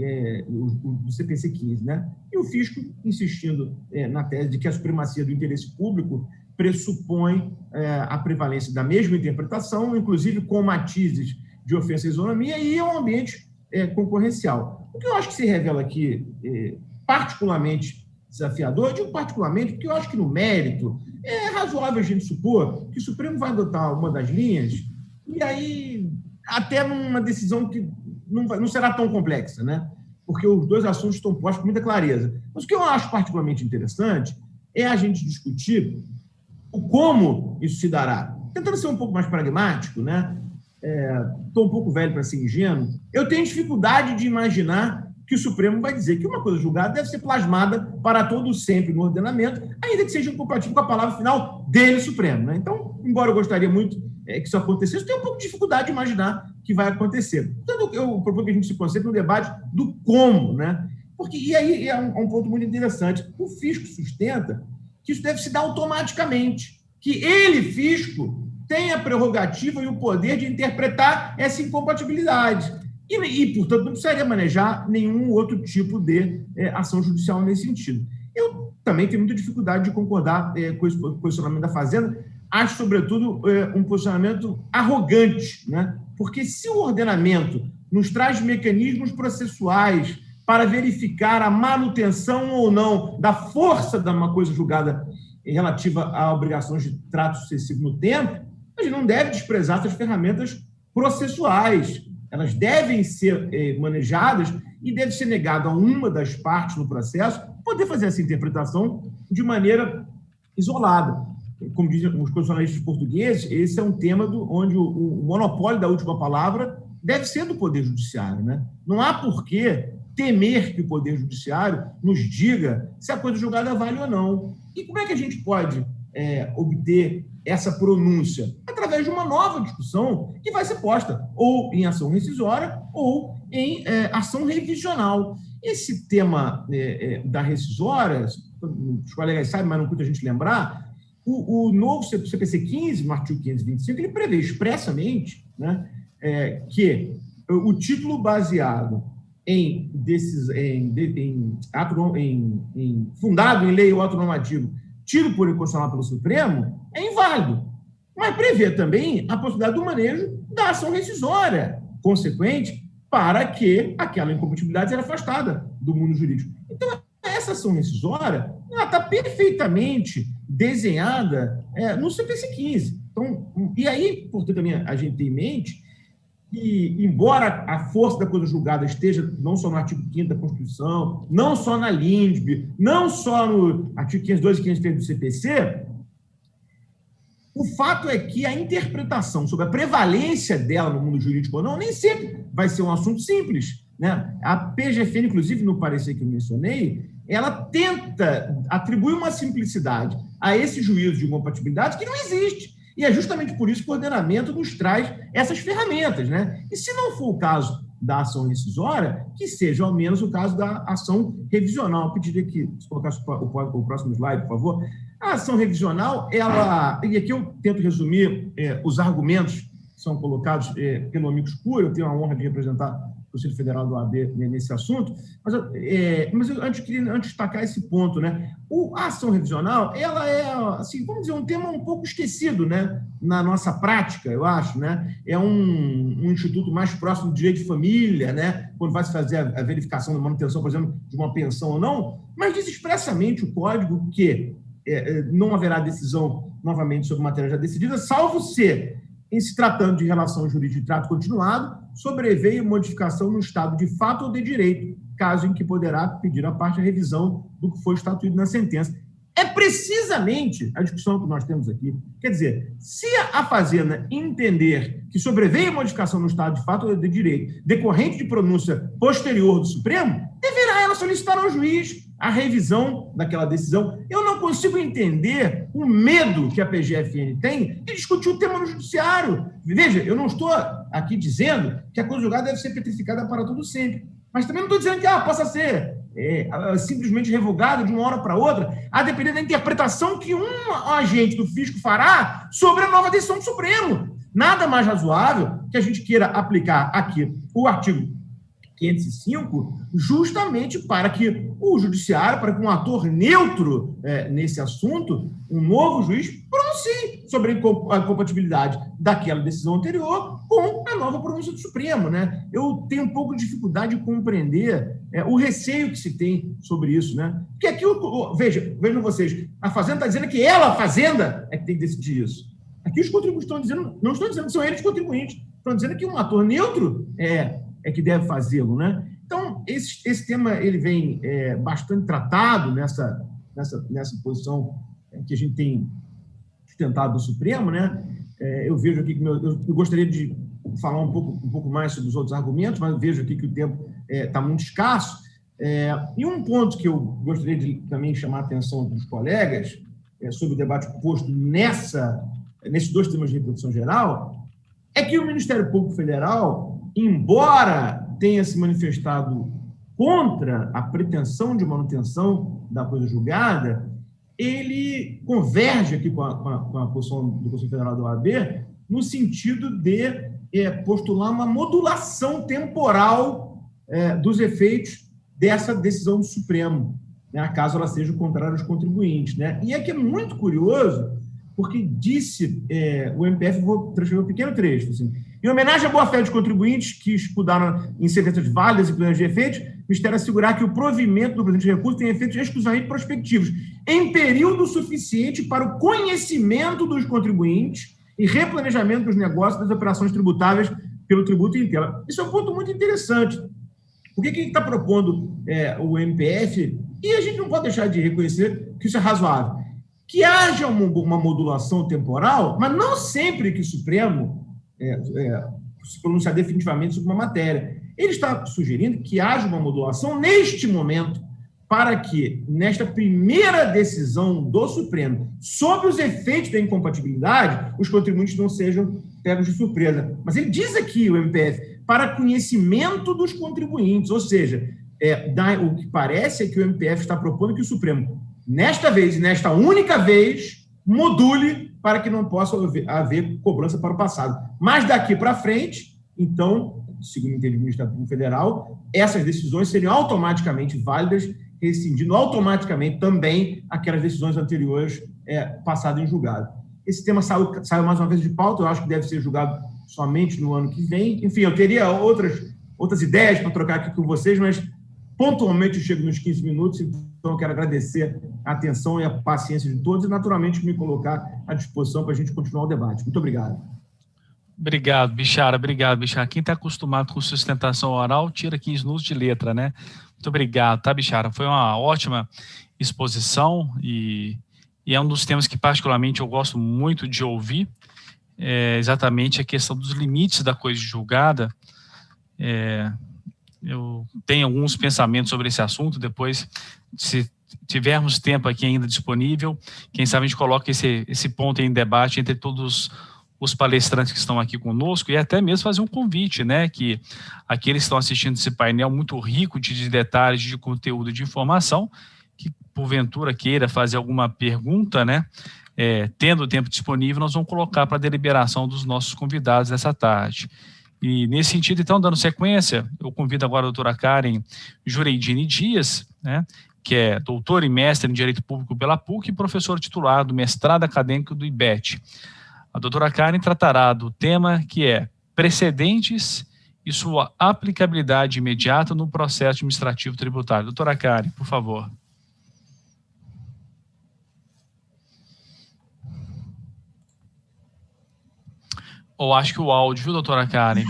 D: do CPC 15, né? E o fisco insistindo na tese de que a supremacia do interesse público pressupõe a prevalência da mesma interpretação, inclusive com matizes de ofensa à isonomia, e é um ambiente concorrencial. O que eu acho que se revela aqui particularmente desafiador, eu digo particularmente porque eu acho que no mérito é razoável a gente supor que o Supremo vai adotar uma das linhas e aí até numa decisão que não será tão complexa, né? Porque os dois assuntos estão postos com muita clareza. Mas o que eu acho particularmente interessante é a gente discutir o como isso se dará. Tentando ser um pouco mais pragmático, né? Estou um pouco velho para ser ingênuo, eu tenho dificuldade de imaginar que o Supremo vai dizer que uma coisa julgada deve ser plasmada para todo sempre no ordenamento, ainda que seja incompatível com a palavra final dele, Supremo, né? Então, embora eu gostaria muito que isso acontecesse, eu tenho um pouco de dificuldade de imaginar que vai acontecer. Então, eu proponho que a gente se concentre no debate do como, né? Porque, e aí é um ponto muito interessante. O fisco sustenta que isso deve se dar automaticamente, que ele, fisco, tem a prerrogativa e o poder de interpretar essa incompatibilidade. E, portanto, não precisaria manejar nenhum outro tipo de ação judicial nesse sentido. Eu também tenho muita dificuldade de concordar com esse posicionamento da Fazenda. Acho, sobretudo, um posicionamento arrogante, né? Porque se o ordenamento nos traz mecanismos processuais para verificar a manutenção ou não da força de uma coisa julgada relativa a obrigações de trato sucessivo no tempo, a gente não deve desprezar essas ferramentas processuais. Elas devem ser manejadas e deve ser negado a uma das partes no processo poder fazer essa interpretação de maneira isolada. Como dizem os constitucionalistas portugueses, esse é um tema onde o monopólio da última palavra deve ser do Poder Judiciário, né? Não há por que temer que o Poder Judiciário nos diga se a coisa julgada vale ou não. E como é que a gente pode obter essa pronúncia? Através de uma nova discussão que vai ser posta ou em ação rescisória ou em ação revisional. Esse tema da rescisória, os colegas sabem, mas não custa a gente lembrar, o novo CPC 15, no artigo 525, ele prevê expressamente, né, que o título baseado fundado em lei ou ato normativo tido por inconstitucional pelo Supremo é inválido, mas prevê também a possibilidade do manejo da ação rescisória consequente para que aquela incompatibilidade seja afastada do mundo jurídico. Então, essa ação rescisória está perfeitamente desenhada no CPC 15. Então, e aí, portanto, também a gente tem em mente que, embora a força da coisa julgada esteja não só no artigo 5º da Constituição, não só na LINDB, não só no artigo 502 e 503 do CPC, o fato é que a interpretação sobre a prevalência dela no mundo jurídico ou não nem sempre vai ser um assunto simples, né? A PGFN, inclusive, no parecer que eu mencionei, ela tenta atribuir uma simplicidade a esse juízo de incompatibilidade que não existe. E é justamente por isso que o ordenamento nos traz essas ferramentas, né? E se não for o caso da ação rescisória, que seja ao menos o caso da ação revisional. Eu pediria que se colocasse o próximo slide, por favor. A ação revisional, e aqui eu tento resumir os argumentos que são colocados pelo amigo Escuro, eu tenho a honra de representar Conselho Federal do OAB nesse assunto, mas eu antes queria destacar esse ponto, né? A ação revisional, ela é, assim, vamos dizer, um tema um pouco esquecido, né, na nossa prática, eu acho, né? É um instituto mais próximo do direito de família, né? Quando vai se fazer a verificação da manutenção, por exemplo, de uma pensão ou não, mas diz expressamente o Código que não haverá decisão novamente sobre matéria já decidida, salvo se, em se tratando de relação jurídica de trato continuado, sobreveio modificação no estado de fato ou de direito, caso em que poderá pedir à parte a revisão do que foi estatuído na sentença. É precisamente a discussão que nós temos aqui. Quer dizer, se a Fazenda entender que sobreveio modificação no estado de fato ou de direito decorrente de pronúncia posterior do Supremo, deverá ela solicitar ao juiz a revisão daquela decisão. Eu não consigo entender o medo que a PGFN tem de discutir o tema no judiciário. Veja, eu não estou aqui dizendo que a coisa julgada deve ser petrificada para todo sempre, mas também não estou dizendo que possa ser simplesmente revogada de uma hora para outra, a depender da interpretação que um agente do fisco fará sobre a nova decisão do Supremo. Nada mais razoável que a gente queira aplicar aqui o artigo 505, justamente para que o judiciário, para que um ator neutro nesse assunto, um novo juiz, pronuncie sobre a incompatibilidade daquela decisão anterior com a nova pronúncia do Supremo, né? Eu tenho um pouco de dificuldade de compreender o receio que se tem sobre isso, né? Porque aqui, vejam vocês, a Fazenda está dizendo que ela, a Fazenda, é que tem que decidir isso. Aqui os contribuintes estão dizendo, não estão dizendo que são eles os contribuintes, estão dizendo que um ator neutro é que deve fazê-lo, né? Então, esse tema ele vem bastante tratado nessa posição que a gente tem sustentado do Supremo, né? Eu vejo aqui que eu gostaria de falar um pouco mais sobre os outros argumentos, mas eu vejo aqui que o tempo está muito escasso. E um ponto que eu gostaria de também chamar a atenção dos colegas sobre o debate posto nesses dois temas de reprodução geral é que o Ministério Público Federal, embora tenha se manifestado contra a pretensão de manutenção da coisa julgada, ele converge aqui com a posição do Conselho Federal da OAB no sentido de postular uma modulação temporal dos efeitos dessa decisão do Supremo, né, caso ela seja contrária aos contribuintes, né? E aqui é muito curioso, porque disse o MPF, vou transcrever um pequeno trecho, assim, em homenagem à boa-fé dos contribuintes que escudaram em sentenças válidas e plenas de efeitos, o Ministério assegurar que o provimento do presente recurso tem efeitos exclusivamente prospectivos, em período suficiente para o conhecimento dos contribuintes e replanejamento dos negócios das operações tributáveis pelo tributo em tela. Isso é um ponto muito interessante. Por que está propondo o MPF? E a gente não pode deixar de reconhecer que isso é razoável. Que haja uma modulação temporal, mas não sempre que o Supremo se pronunciar definitivamente sobre uma matéria. Ele está sugerindo que haja uma modulação neste momento, para que, nesta primeira decisão do Supremo, sobre os efeitos da incompatibilidade, os contribuintes não sejam pegos de surpresa. Mas ele diz aqui, o MPF, para conhecimento dos contribuintes, ou seja, o que parece é que o MPF está propondo que o Supremo, nesta vez e nesta única vez, module para que não possa haver cobrança para o passado. Mas daqui para frente, então, segundo o entendimento do Ministério Público Federal, essas decisões seriam automaticamente válidas, rescindindo automaticamente também aquelas decisões anteriores passadas em julgado. Esse tema saiu mais uma vez de pauta, eu acho que deve ser julgado somente no ano que vem. Enfim, eu teria outras ideias para trocar aqui com vocês, mas pontualmente eu chego nos 15 minutos, então eu quero agradecer a atenção e a paciência de todos e, naturalmente, me colocar à disposição para a gente continuar o debate. Muito obrigado.
A: Obrigado, Bichara. Obrigado, Bichara. Quem está acostumado com sustentação oral, tira 15 minutos de letra, né? Muito obrigado, tá, Bichara? Foi uma ótima exposição e é um dos temas que, particularmente, eu gosto muito de ouvir, exatamente a questão dos limites da coisa julgada. Eu tenho alguns pensamentos sobre esse assunto, depois, se tivermos tempo aqui ainda disponível, quem sabe a gente coloca esse ponto em debate entre todos os palestrantes que estão aqui conosco e até mesmo fazer um convite, né, que aqueles que estão assistindo esse painel muito rico de detalhes, de conteúdo, de informação, que porventura queira fazer alguma pergunta, né, tendo o tempo disponível, nós vamos colocar para a deliberação dos nossos convidados essa tarde. E, nesse sentido, então, dando sequência, eu convido agora a doutora Karen Jureidini Dias, né, que é doutora e mestre em Direito Público pela PUC e professora titular do mestrado acadêmico do IBET. A doutora Karen tratará do tema que é precedentes e sua aplicabilidade imediata no processo administrativo tributário. Doutora Karen, por favor. Ou acho que o áudio, viu, doutora Karen?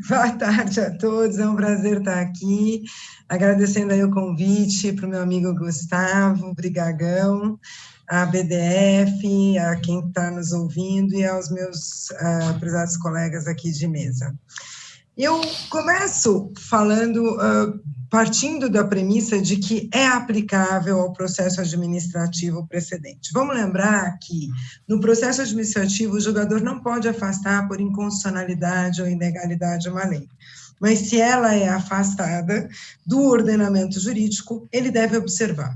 E: Boa tarde a todos, é um prazer estar aqui, agradecendo aí o convite para o meu amigo Gustavo Brigagão, à BDF, a quem está nos ouvindo e aos meus prezados colegas aqui de mesa. Eu começo falando, partindo da premissa de que é aplicável ao processo administrativo precedente. Vamos lembrar que, no processo administrativo, o julgador não pode afastar por inconstitucionalidade ou ilegalidade uma lei. Mas, se ela é afastada do ordenamento jurídico, ele deve observar.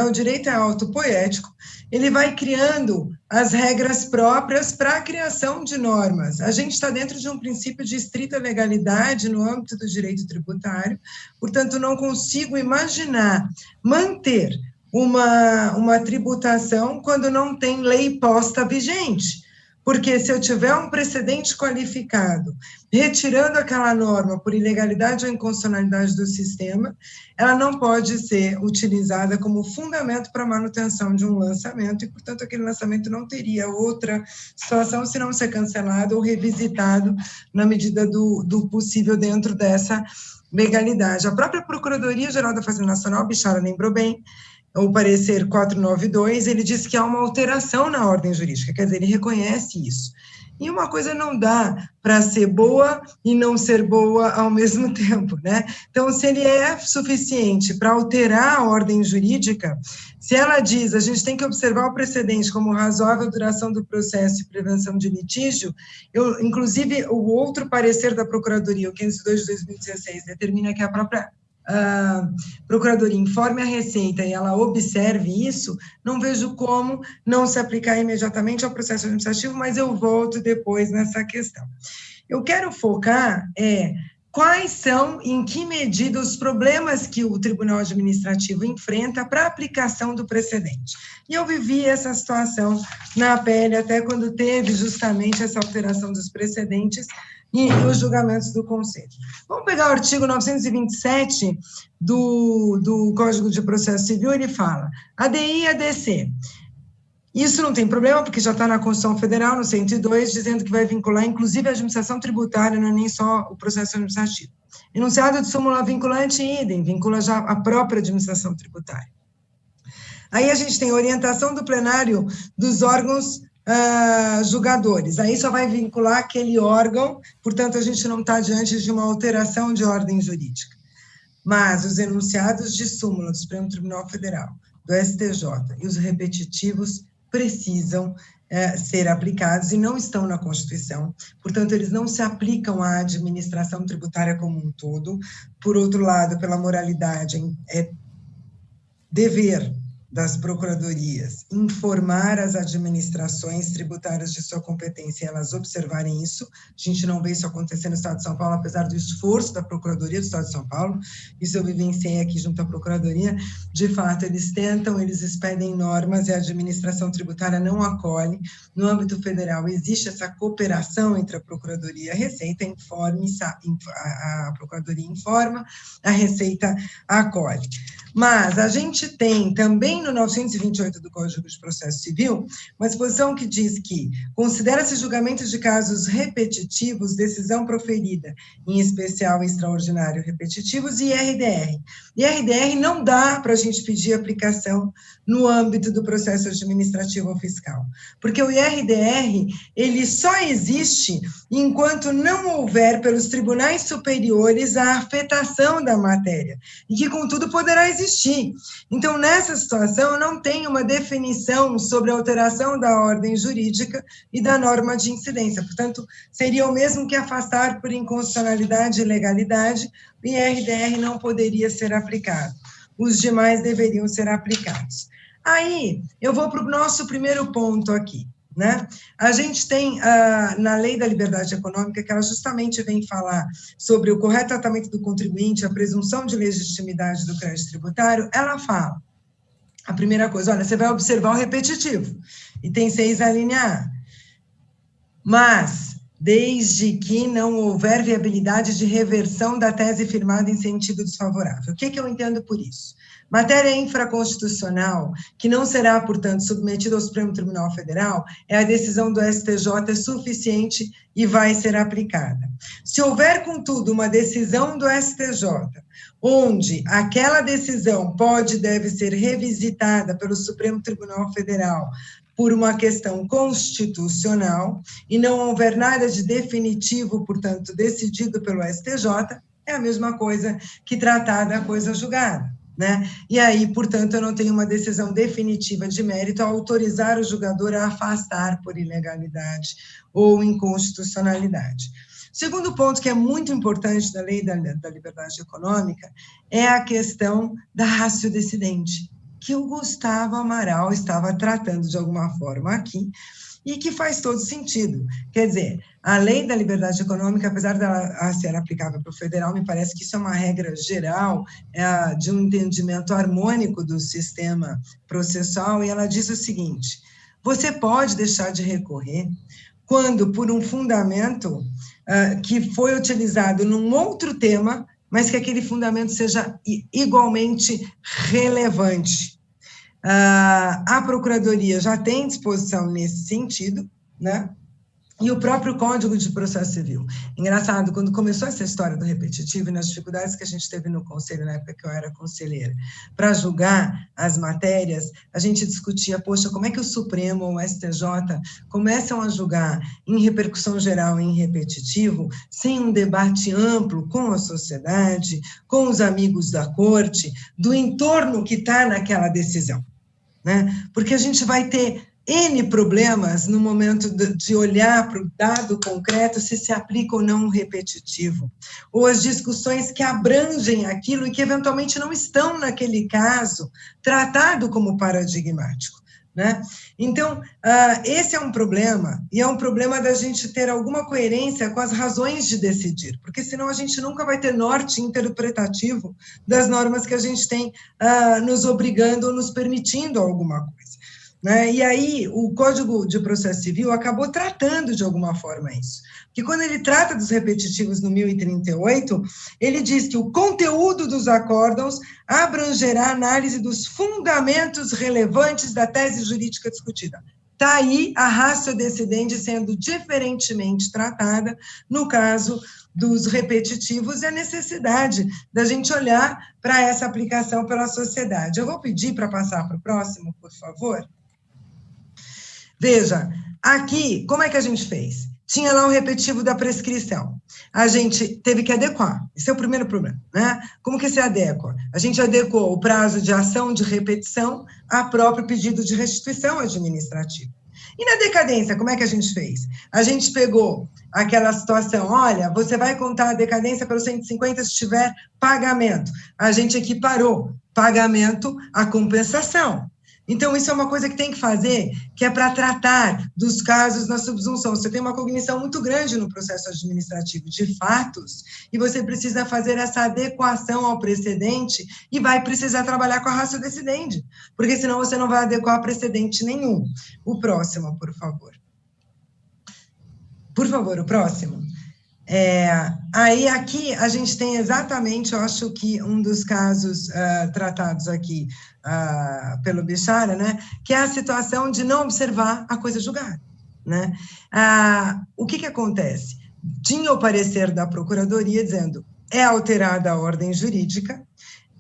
E: O direito é autopoético, ele vai criando as regras próprias para a criação de normas. A gente está dentro de um princípio de estrita legalidade no âmbito do direito tributário, portanto, não consigo imaginar manter uma tributação quando não tem lei posta vigente. Porque se eu tiver um precedente qualificado, retirando aquela norma por ilegalidade ou inconstitucionalidade do sistema, ela não pode ser utilizada como fundamento para a manutenção de um lançamento, e, portanto, aquele lançamento não teria outra situação se não ser cancelado ou revisitado na medida do possível dentro dessa legalidade. A própria Procuradoria-Geral da Fazenda Nacional, Bichara lembrou bem, o parecer 492, ele diz que há uma alteração na ordem jurídica, quer dizer, ele reconhece isso. E uma coisa não dá para ser boa e não ser boa ao mesmo tempo, né? Então, se ele é suficiente para alterar a ordem jurídica, se ela diz a gente tem que observar o precedente como razoável duração do processo e prevenção de litígio, inclusive o outro parecer da Procuradoria, o 502 de 2016, determina que a própria a Procuradoria informe a Receita e ela observe isso, não vejo como não se aplicar imediatamente ao processo administrativo, mas eu volto depois nessa questão. Eu quero focar quais são, em que medida, os problemas que o Tribunal Administrativo enfrenta para a aplicação do precedente. E eu vivi essa situação na pele até quando teve justamente essa alteração dos precedentes e os julgamentos do Conselho. Vamos pegar o artigo 927 do Código de Processo Civil, ele fala, ADI e ADC. Isso não tem problema, porque já está na Constituição Federal, no 102, dizendo que vai vincular, inclusive, a administração tributária, não é nem só o processo administrativo. Enunciado de súmula vinculante, idem, vincula já a própria administração tributária. Aí a gente tem orientação do plenário dos órgãos julgadores, aí só vai vincular aquele órgão, portanto, a gente não está diante de uma alteração de ordem jurídica. Mas os enunciados de súmula do Supremo Tribunal Federal, do STJ e os repetitivos precisam ser aplicados e não estão na Constituição, portanto, eles não se aplicam à administração tributária como um todo. Por outro lado, pela moralidade, é dever das procuradorias informar as administrações tributárias de sua competência e elas observarem isso. A gente não vê isso acontecer no Estado de São Paulo, apesar do esforço da Procuradoria do Estado de São Paulo, isso eu vivenciei aqui junto à Procuradoria, de fato, eles tentam, eles expedem normas e a administração tributária não acolhe. No âmbito federal, existe essa cooperação entre a Procuradoria e a Receita, a Procuradoria informa, a Receita acolhe. Mas a gente tem também no 928 do Código de Processo Civil uma disposição que diz que considera-se julgamentos de casos repetitivos, decisão proferida, em especial extraordinário repetitivos, e IRDR. IRDR não dá para a gente pedir aplicação no âmbito do processo administrativo ou fiscal, porque o IRDR, ele só existe enquanto não houver pelos tribunais superiores a afetação da matéria, e que, contudo, poderá existir. Então, nessa situação, não tem uma definição sobre a alteração da ordem jurídica e da norma de incidência. Portanto, seria o mesmo que afastar por inconstitucionalidade e ilegalidade, o IRDR não poderia ser aplicado. Os demais deveriam ser aplicados. Aí, eu vou para o nosso primeiro ponto aqui. né? A gente tem, na Lei da Liberdade Econômica, que ela justamente vem falar sobre o correto tratamento do contribuinte, a presunção de legitimidade do crédito tributário, ela fala, a primeira coisa, olha, você vai observar o repetitivo, e tem 6 a linha A, mas desde que não houver viabilidade de reversão da tese firmada em sentido desfavorável. O que eu entendo por isso? Matéria infraconstitucional, que não será, portanto, submetida ao Supremo Tribunal Federal, é a decisão do STJ suficiente e vai ser aplicada. Se houver, contudo, uma decisão do STJ, onde aquela decisão pode e deve ser revisitada pelo Supremo Tribunal Federal por uma questão constitucional, e não houver nada de definitivo, portanto, decidido pelo STJ, é a mesma coisa que tratar da coisa julgada. Né? E aí, portanto, eu não tenho uma decisão definitiva de mérito a autorizar o julgador a afastar por ilegalidade ou inconstitucionalidade. Segundo ponto que é muito importante da Lei da Liberdade Econômica é a questão da ratio decidente, que o Gustavo Amaral estava tratando de alguma forma aqui, e que faz todo sentido. Quer dizer, a Lei da Liberdade Econômica, apesar dela ser aplicável para o federal, me parece que isso é uma regra geral de um entendimento harmônico do sistema processual, e ela diz o seguinte: você pode deixar de recorrer quando, por um fundamento que foi utilizado num outro tema, mas que aquele fundamento seja igualmente relevante. A Procuradoria já tem disposição nesse sentido, né? E o próprio Código de Processo Civil. Engraçado, quando começou essa história do repetitivo e nas dificuldades que a gente teve no conselho, na época que eu era conselheira, para julgar as matérias, a gente discutia, poxa, como é que o Supremo ou o STJ começam a julgar em repercussão geral e em repetitivo, sem um debate amplo com a sociedade, com os amigos da corte, do entorno que está naquela decisão, né? Porque a gente vai ter N problemas no momento de olhar para o dado concreto, se aplica ou não um repetitivo, ou as discussões que abrangem aquilo e que eventualmente não estão naquele caso tratado como paradigmático, né? Então, esse é um problema, e é um problema da gente ter alguma coerência com as razões de decidir, porque senão a gente nunca vai ter norte interpretativo das normas que a gente tem nos obrigando ou nos permitindo alguma coisa. Né? E aí, o Código de Processo Civil acabou tratando de alguma forma isso. Porque quando ele trata dos repetitivos no 1038, ele diz que o conteúdo dos acórdãos abrangerá a análise dos fundamentos relevantes da tese jurídica discutida. Está aí a ratio decidente sendo diferentemente tratada no caso dos repetitivos e a necessidade da gente olhar para essa aplicação pela sociedade. Eu vou pedir para passar para o próximo, por favor. Veja, aqui, como é que a gente fez? Tinha lá o repetitivo da prescrição. A gente teve que adequar. Esse é o primeiro problema, né? Como que se adequa? A gente adequou o prazo de ação de repetição a próprio pedido de restituição administrativa. E na decadência, como é que a gente fez? A gente pegou aquela situação, olha, você vai contar a decadência pelo 150 se tiver pagamento. A gente equiparou pagamento à compensação. Então, isso é uma coisa que tem que fazer, que é para tratar dos casos na subsunção. Você tem uma cognição muito grande no processo administrativo de fatos, e você precisa fazer essa adequação ao precedente e vai precisar trabalhar com a ratio decidente, porque senão você não vai adequar precedente nenhum. O próximo, por favor. Por favor, o próximo. Aí aqui a gente tem exatamente, eu acho que um dos casos tratados aqui pelo Bichara, né, que é a situação de não observar a coisa julgada, né? O que acontece? Tinha o parecer da Procuradoria dizendo é alterada a ordem jurídica,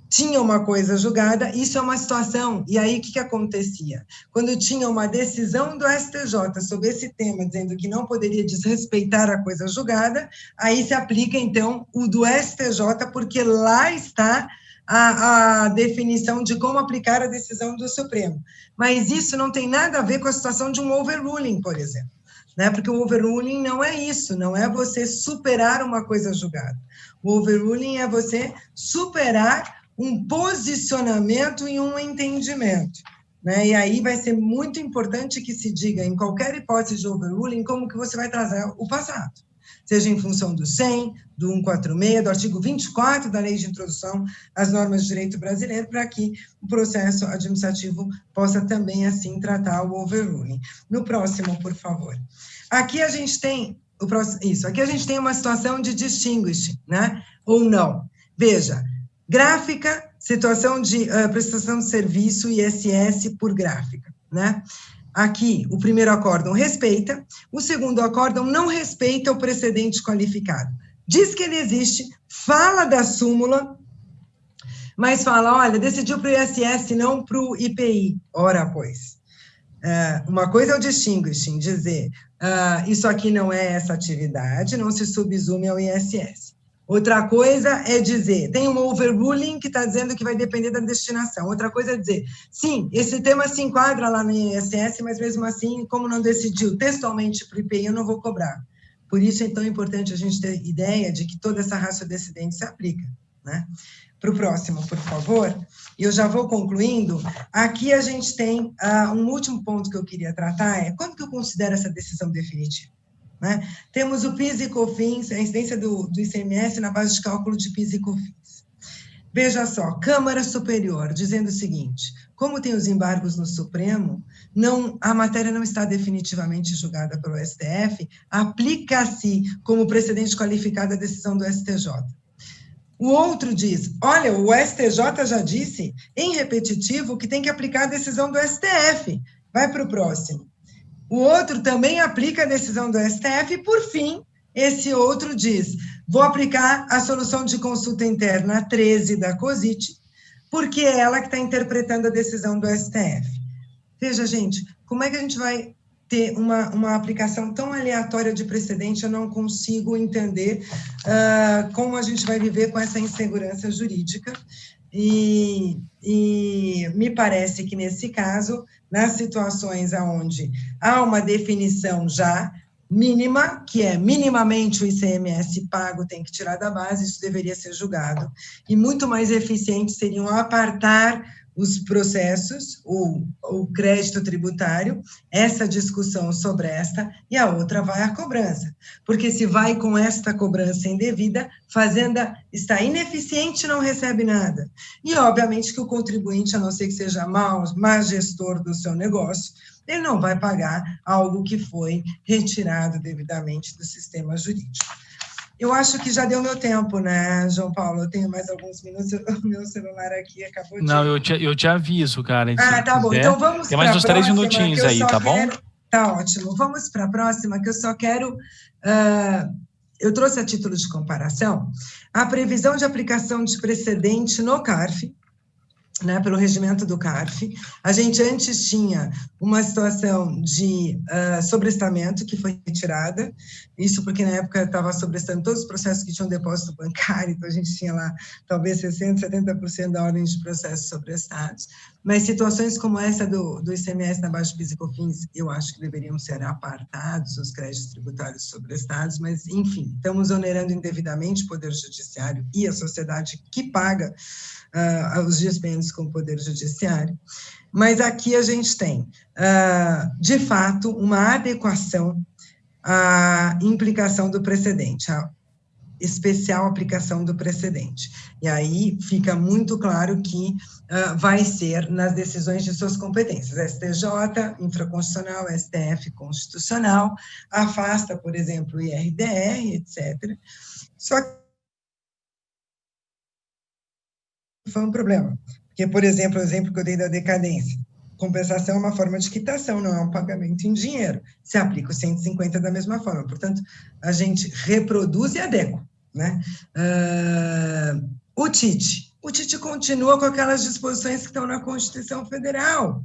E: tinha uma coisa julgada, isso é uma situação, e aí o que acontecia? Quando tinha uma decisão do STJ sobre esse tema, dizendo que não poderia desrespeitar a coisa julgada, aí se aplica, então, o do STJ, porque lá está a definição de como aplicar a decisão do Supremo. Mas isso não tem nada a ver com a situação de um overruling, por exemplo, né? Porque o overruling não é isso, não é você superar uma coisa julgada. O overruling é você superar um posicionamento e um entendimento, né? E aí vai ser muito importante que se diga, em qualquer hipótese de overruling, como que você vai trazer o passado, seja em função do 100, do 146, do artigo 24 da Lei de Introdução às Normas de Direito Brasileiro, para que o processo administrativo possa também, assim, tratar o overruling. No próximo, por favor. Aqui a gente tem aqui a gente tem uma situação de distinguish, né? Ou não. Veja, gráfica, situação de prestação de serviço, ISS por gráfica, né? Aqui, o primeiro acórdão respeita, o segundo acórdão não respeita o precedente qualificado. Diz que ele existe, fala da súmula, mas fala, olha, decidiu para o ISS, não para o IPI. Ora, pois. Uma coisa é o distinguishing, dizer, isso aqui não é essa atividade, não se subsume ao ISS. Outra coisa é dizer, tem um overruling que está dizendo que vai depender da destinação. Outra coisa é dizer, sim, esse tema se enquadra lá no ISS, mas mesmo assim, como não decidiu textualmente para o IPI, eu não vou cobrar. Por isso é tão importante a gente ter ideia de que toda essa ratio descendente se aplica, né? Para o próximo, por favor. E eu já vou concluindo. Aqui a gente tem um último ponto que eu queria tratar, é quando que eu considero essa decisão definitiva? Né? Temos o PIS e COFINS, a incidência do ICMS na base de cálculo de PIS e COFINS. Veja só, Câmara Superior, dizendo o seguinte, como tem os embargos no Supremo, a matéria não está definitivamente julgada pelo STF, aplica-se como precedente qualificado a decisão do STJ. O outro diz, olha, o STJ já disse, em repetitivo, que tem que aplicar a decisão do STF. Vai para o próximo. O outro também aplica a decisão do STF, e, por fim, esse outro diz, vou aplicar a solução de consulta interna 13 da COSIT, porque é ela que está interpretando a decisão do STF. Veja, gente, como é que a gente vai ter uma aplicação tão aleatória de precedente? Eu não consigo entender como a gente vai viver com essa insegurança jurídica. E me parece que, nesse caso, nas situações onde há uma definição já mínima, que é minimamente o ICMS pago tem que tirar da base, isso deveria ser julgado. E muito mais eficiente seriam apartar os processos, o crédito tributário, essa discussão sobre esta, e a outra vai à cobrança. Porque se vai com esta cobrança indevida, Fazenda está ineficiente e não recebe nada. E, obviamente, que o contribuinte, a não ser que seja má gestor do seu negócio, ele não vai pagar algo que foi retirado devidamente do sistema jurídico. Eu acho que já deu meu tempo, né, João Paulo? Eu tenho mais alguns minutos, o meu celular aqui acabou de...
A: Não, eu te aviso, cara.
E: Tá bom. Então vamos para a próxima.
A: Tem mais uns 3 minutinhos aí, tá bom?
E: Tá ótimo. Vamos para a próxima, que eu só quero... eu trouxe a título de comparação a previsão de aplicação de precedente no CARF, né, pelo regimento do CARF. A gente antes tinha uma situação de sobrestamento que foi retirada, isso porque na época estava sobrestando todos os processos que tinham depósito bancário, então a gente tinha lá talvez 60%, 70% da ordem de processos sobrestados, mas situações como essa do ICMS na base de PIS e COFINS, eu acho que deveriam ser apartados os créditos tributários sobrestados, mas enfim, estamos onerando indevidamente o Poder Judiciário e a sociedade que paga os dispêndios com o Poder Judiciário, mas aqui a gente tem, de fato, uma adequação à implicação do precedente, a especial aplicação do precedente. E aí fica muito claro que vai ser nas decisões de suas competências, STJ, infraconstitucional, STF, constitucional, afasta, por exemplo, o IRDR, etc. Só que foi um problema, porque, por exemplo, o exemplo que eu dei da decadência, compensação é uma forma de quitação, não é um pagamento em dinheiro, se aplica o 150 da mesma forma, portanto, a gente reproduz e adequa, né? O TIT continua com aquelas disposições que estão na Constituição Federal,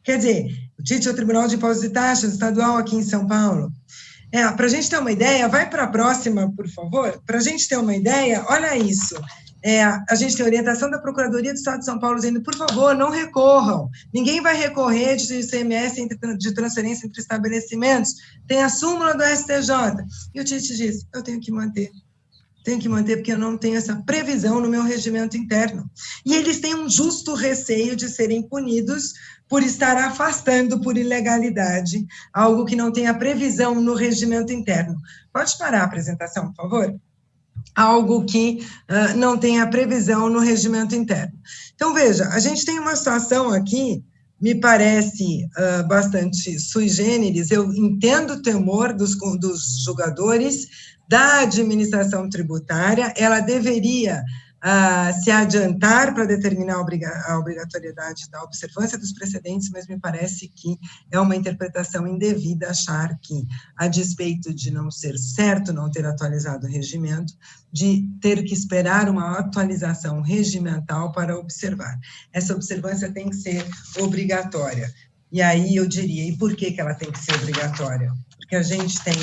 E: quer dizer, o TIT é o Tribunal de Impostos e Taxas Estadual aqui em São Paulo. Para a gente ter uma ideia, vai para a próxima, por favor, para a gente ter uma ideia, olha isso, a gente tem orientação da Procuradoria do Estado de São Paulo dizendo, por favor, não recorram, ninguém vai recorrer de ICMS de transferência entre estabelecimentos, tem a súmula do STJ, e o TIT diz, eu tenho que manter, tenho que manter porque eu não tenho essa previsão no meu regimento interno. E eles têm um justo receio de serem punidos por estar afastando por ilegalidade algo que não tem a previsão no regimento interno. Pode parar a apresentação, por favor? Algo que não tem a previsão no regimento interno. Então, veja, a gente tem uma situação aqui, me parece bastante sui generis, eu entendo o temor dos julgadores da administração tributária, ela deveria se adiantar para determinar a obrigatoriedade da observância dos precedentes, mas me parece que é uma interpretação indevida achar que, a despeito de não ser certo não ter atualizado o regimento, de ter que esperar uma atualização regimental para observar. Essa observância tem que ser obrigatória. E aí eu diria, e por que ela tem que ser obrigatória? Porque a gente tem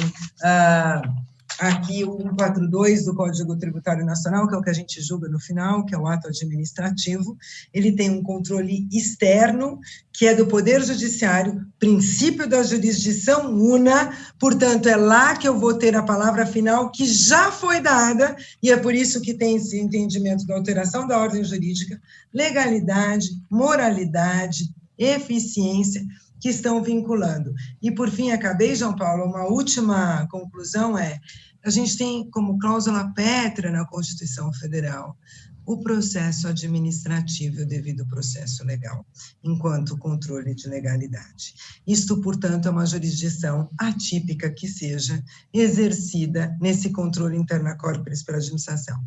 E: aqui o 142 do Código Tributário Nacional, que é o que a gente julga no final, que é o ato administrativo. Ele tem um controle externo, que é do Poder Judiciário, princípio da jurisdição una, portanto, é lá que eu vou ter a palavra final, que já foi dada, e é por isso que tem esse entendimento da alteração da ordem jurídica, legalidade, moralidade, eficiência, que estão vinculando. E, por fim, acabei, João Paulo, uma última conclusão a gente tem como cláusula pétrea na Constituição Federal o processo administrativo e o devido processo legal, enquanto controle de legalidade. Isto, portanto, é uma jurisdição atípica que seja exercida nesse controle interna corporis pela administração.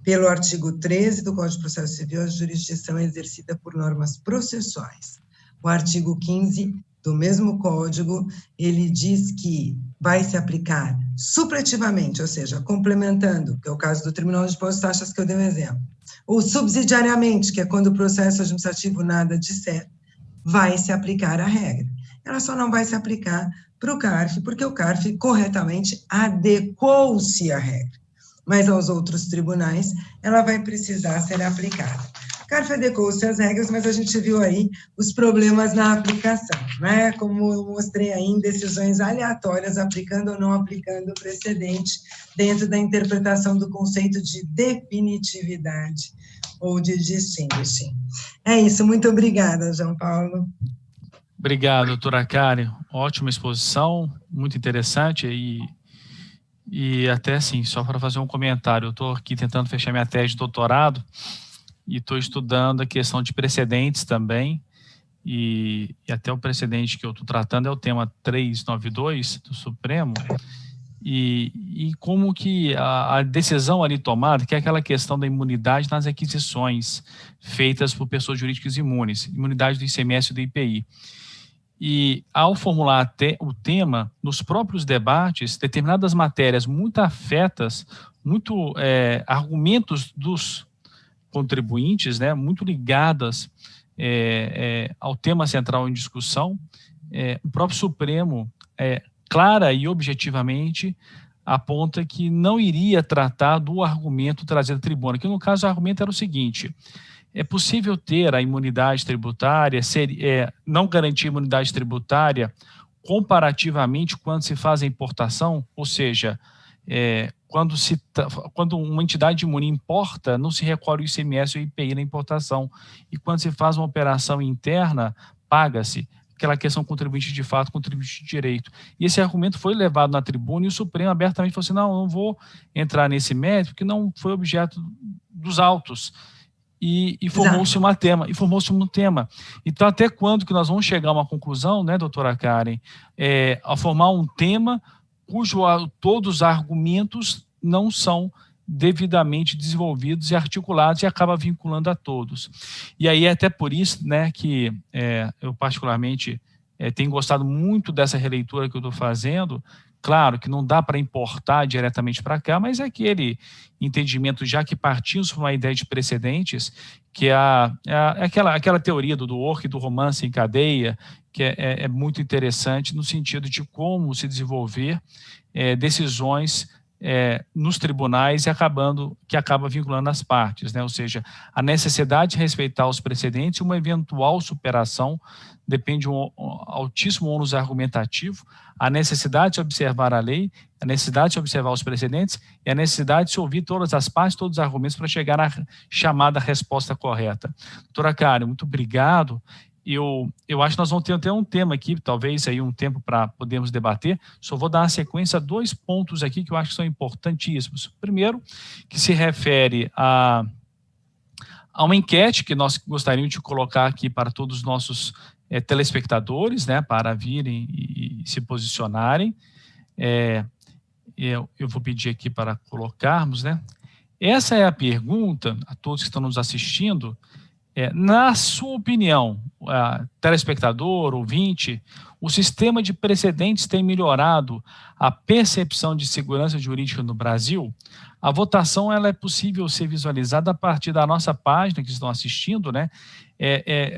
E: Pelo artigo 13 do Código de Processo Civil, a jurisdição é exercida por normas processuais. O artigo 15 do mesmo código, ele diz que vai se aplicar supletivamente, ou seja, complementando, que é o caso do Tribunal de Impostos e Taxas que eu dei um exemplo, ou subsidiariamente, que é quando o processo administrativo nada disser, vai se aplicar a regra. Ela só não vai se aplicar para o CARF, porque o CARF corretamente adequou-se à regra, mas aos outros tribunais ela vai precisar ser aplicada. CARF adequou-se às regras, mas a gente viu aí os problemas na aplicação, né? Como eu mostrei aí em decisões aleatórias, aplicando ou não aplicando o precedente dentro da interpretação do conceito de definitividade ou de distinguishing. É isso, muito obrigada, João Paulo.
A: Obrigado, doutora Karen. Ótima exposição, muito interessante e até assim, só para fazer um comentário, eu estou aqui tentando fechar minha tese de doutorado e estou estudando a questão de precedentes também, e até o precedente que eu estou tratando é o tema 392 do Supremo, e como que a decisão ali tomada, que é aquela questão da imunidade nas aquisições feitas por pessoas jurídicas imunes, imunidade do ICMS e do IPI. E ao formular o tema, nos próprios debates, determinadas matérias muito afetas, argumentos dos contribuintes, né, muito ligadas ao tema central em discussão, o próprio Supremo, clara e objetivamente, aponta que não iria tratar do argumento trazido à tribuna, que no caso o argumento era o seguinte: é possível ter a imunidade tributária, não garantir imunidade tributária comparativamente quando se faz a importação, ou seja, quando uma entidade imune importa, não se recolhe o ICMS ou o IPI na importação. E quando se faz uma operação interna, paga-se aquela questão contribuinte de fato, contribuinte de direito. E esse argumento foi levado na tribuna e o Supremo abertamente falou assim, não vou entrar nesse mérito, porque não foi objeto dos autos. E formou-se um tema. Então, até quando que nós vamos chegar a uma conclusão, né, doutora Karen, a formar um tema todos os argumentos não são devidamente desenvolvidos e articulados e acaba vinculando a todos. E aí é até por isso, né, que eu particularmente tenho gostado muito dessa releitura que eu estou fazendo. Claro que não dá para importar diretamente para cá, mas é aquele entendimento, já que partimos para uma ideia de precedentes, que é aquela teoria do work, do romance em cadeia, que é muito interessante no sentido de como se desenvolver decisões nos tribunais e que acaba vinculando as partes, né? Ou seja, a necessidade de respeitar os precedentes e uma eventual superação depende de um altíssimo ônus argumentativo, a necessidade de observar a lei, a necessidade de observar os precedentes e a necessidade de se ouvir todas as partes, todos os argumentos para chegar à chamada resposta correta. Doutora Karen, muito obrigado. Eu acho que nós vamos ter até um tema aqui, talvez aí um tempo para podermos debater. Só vou dar uma sequência a 2 pontos aqui que eu acho que são importantíssimos. Primeiro, que se refere a uma enquete que nós gostaríamos de colocar aqui para todos os nossos telespectadores, né, para virem e se posicionarem. Eu vou pedir aqui para colocarmos, né? Essa é a pergunta a todos que estão nos assistindo. Na sua opinião, telespectador, ouvinte, o sistema de precedentes tem melhorado a percepção de segurança jurídica no Brasil? A votação ela é possível ser visualizada a partir da nossa página que estão assistindo, né?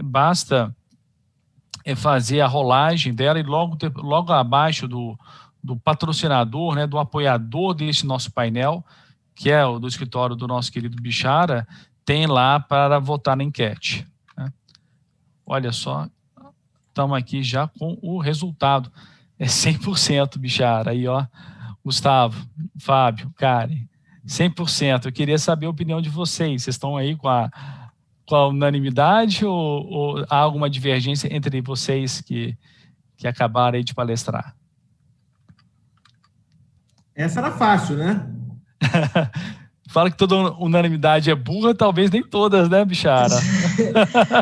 A: Basta fazer a rolagem dela e logo abaixo do patrocinador, né, do apoiador desse nosso painel, que é o do escritório do nosso querido Bichara, tem lá para votar na enquete, né? Olha só, estamos aqui já com o resultado. 100%, Bichara. Aí, ó, Gustavo, Fábio, Karen, 100%. Eu queria saber a opinião de vocês. Vocês estão aí com a unanimidade ou há alguma divergência entre vocês que acabaram aí de palestrar?
D: Essa era fácil, né?
A: Fala que toda unanimidade é burra, talvez nem todas, né, Bichara?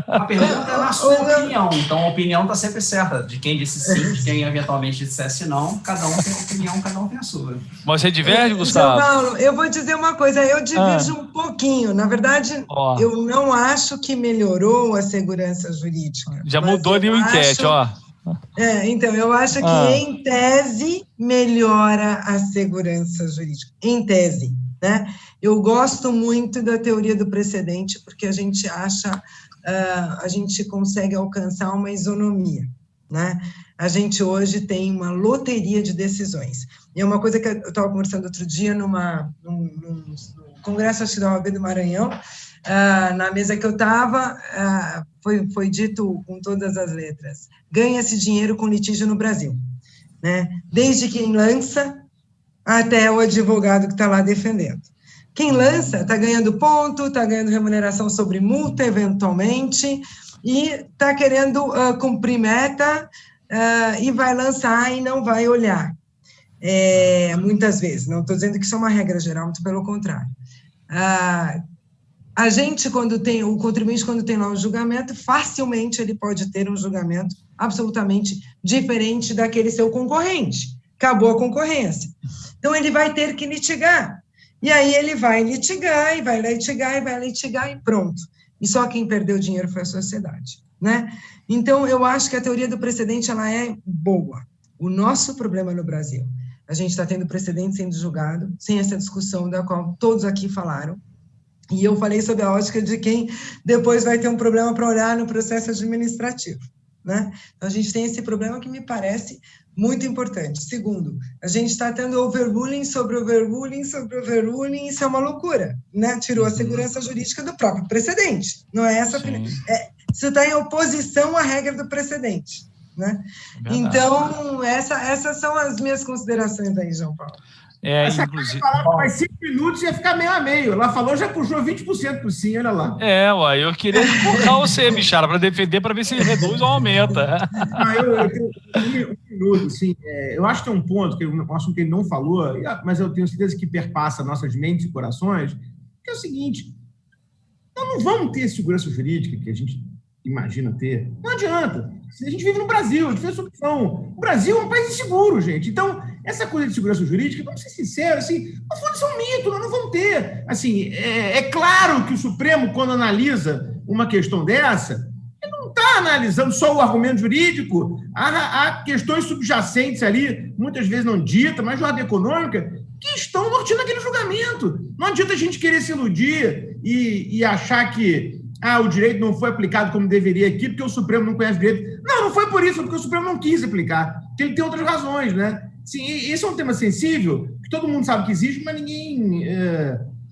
C: A pergunta é na sua opinião, então a opinião está sempre certa. De quem disse sim, de quem eventualmente dissesse não, cada um tem a opinião, cada um tem a sua.
A: Mas você diverge, Gustavo?
E: Paulo, eu vou dizer uma coisa, eu diverjo um pouquinho. Na verdade, eu não acho que melhorou a segurança jurídica.
A: Já mudou ali o enquete, ó.
E: Então, eu acho que, em tese, melhora a segurança jurídica. Em tese, né? Eu gosto muito da teoria do precedente, porque a gente acha, a gente consegue alcançar uma isonomia, né? A gente hoje tem uma loteria de decisões. E é uma coisa que eu estava conversando outro dia num congresso, acho que da OAB do Maranhão, na mesa que eu estava, foi dito com todas as letras: ganha-se dinheiro com litígio no Brasil, né? Desde quem lança até o advogado que está lá defendendo. Quem lança está ganhando ponto, está ganhando remuneração sobre multa, eventualmente, e está querendo cumprir meta e vai lançar e não vai olhar. Muitas vezes, não estou dizendo que isso é uma regra geral, muito pelo contrário. A gente, o contribuinte, quando tem lá um julgamento, facilmente ele pode ter um julgamento absolutamente diferente daquele seu concorrente. Acabou a concorrência. Então, ele vai ter que litigar. E aí ele vai litigar, e vai litigar, e vai litigar, e pronto. E só quem perdeu dinheiro foi a sociedade, né? Então, eu acho que a teoria do precedente, ela é boa. O nosso problema no Brasil, a gente está tendo precedente sendo julgado, sem essa discussão da qual todos aqui falaram, e eu falei sobre a ótica de quem depois vai ter um problema para olhar no processo administrativo, né? Então, a gente tem esse problema que me parece muito importante. Segundo, a gente está tendo overruling sobre overruling sobre overruling, isso é uma loucura, né? Tirou a segurança jurídica do próprio precedente, não é essa? Isso está em oposição à regra do precedente, né? Então, essas são as minhas considerações aí, João Paulo.
D: Inclusive... Faz 5 minutos e ia ficar meio a meio. Ela falou, já puxou 20% pro sim, olha lá.
A: Eu queria empurrar você, Bichara, para defender, para ver se reduz ou aumenta.
D: Eu tenho 1 minuto, sim. Eu acho que tem um ponto, que eu acho que ele não falou, mas eu tenho certeza que perpassa nossas mentes e corações, que é o seguinte: nós não vamos ter segurança jurídica que a gente imagina ter. Não adianta. A gente vive no Brasil, a gente fez opção. O Brasil é um país inseguro, gente. Então, essa coisa de segurança jurídica, vamos ser sinceros, assim, isso é um mito, nós não vamos ter. Assim, é claro que o Supremo, quando analisa uma questão dessa, ele não está analisando só o argumento jurídico, há questões subjacentes ali, muitas vezes não ditas, mas de ordem econômica, que estão norteando aquele julgamento. Não adianta a gente querer se iludir e achar que o direito não foi aplicado como deveria aqui, porque o Supremo não conhece o direito. Não foi por isso, porque o Supremo não quis aplicar, porque ele tem outras razões, né? Sim, esse é um tema sensível, que todo mundo sabe que existe, mas ninguém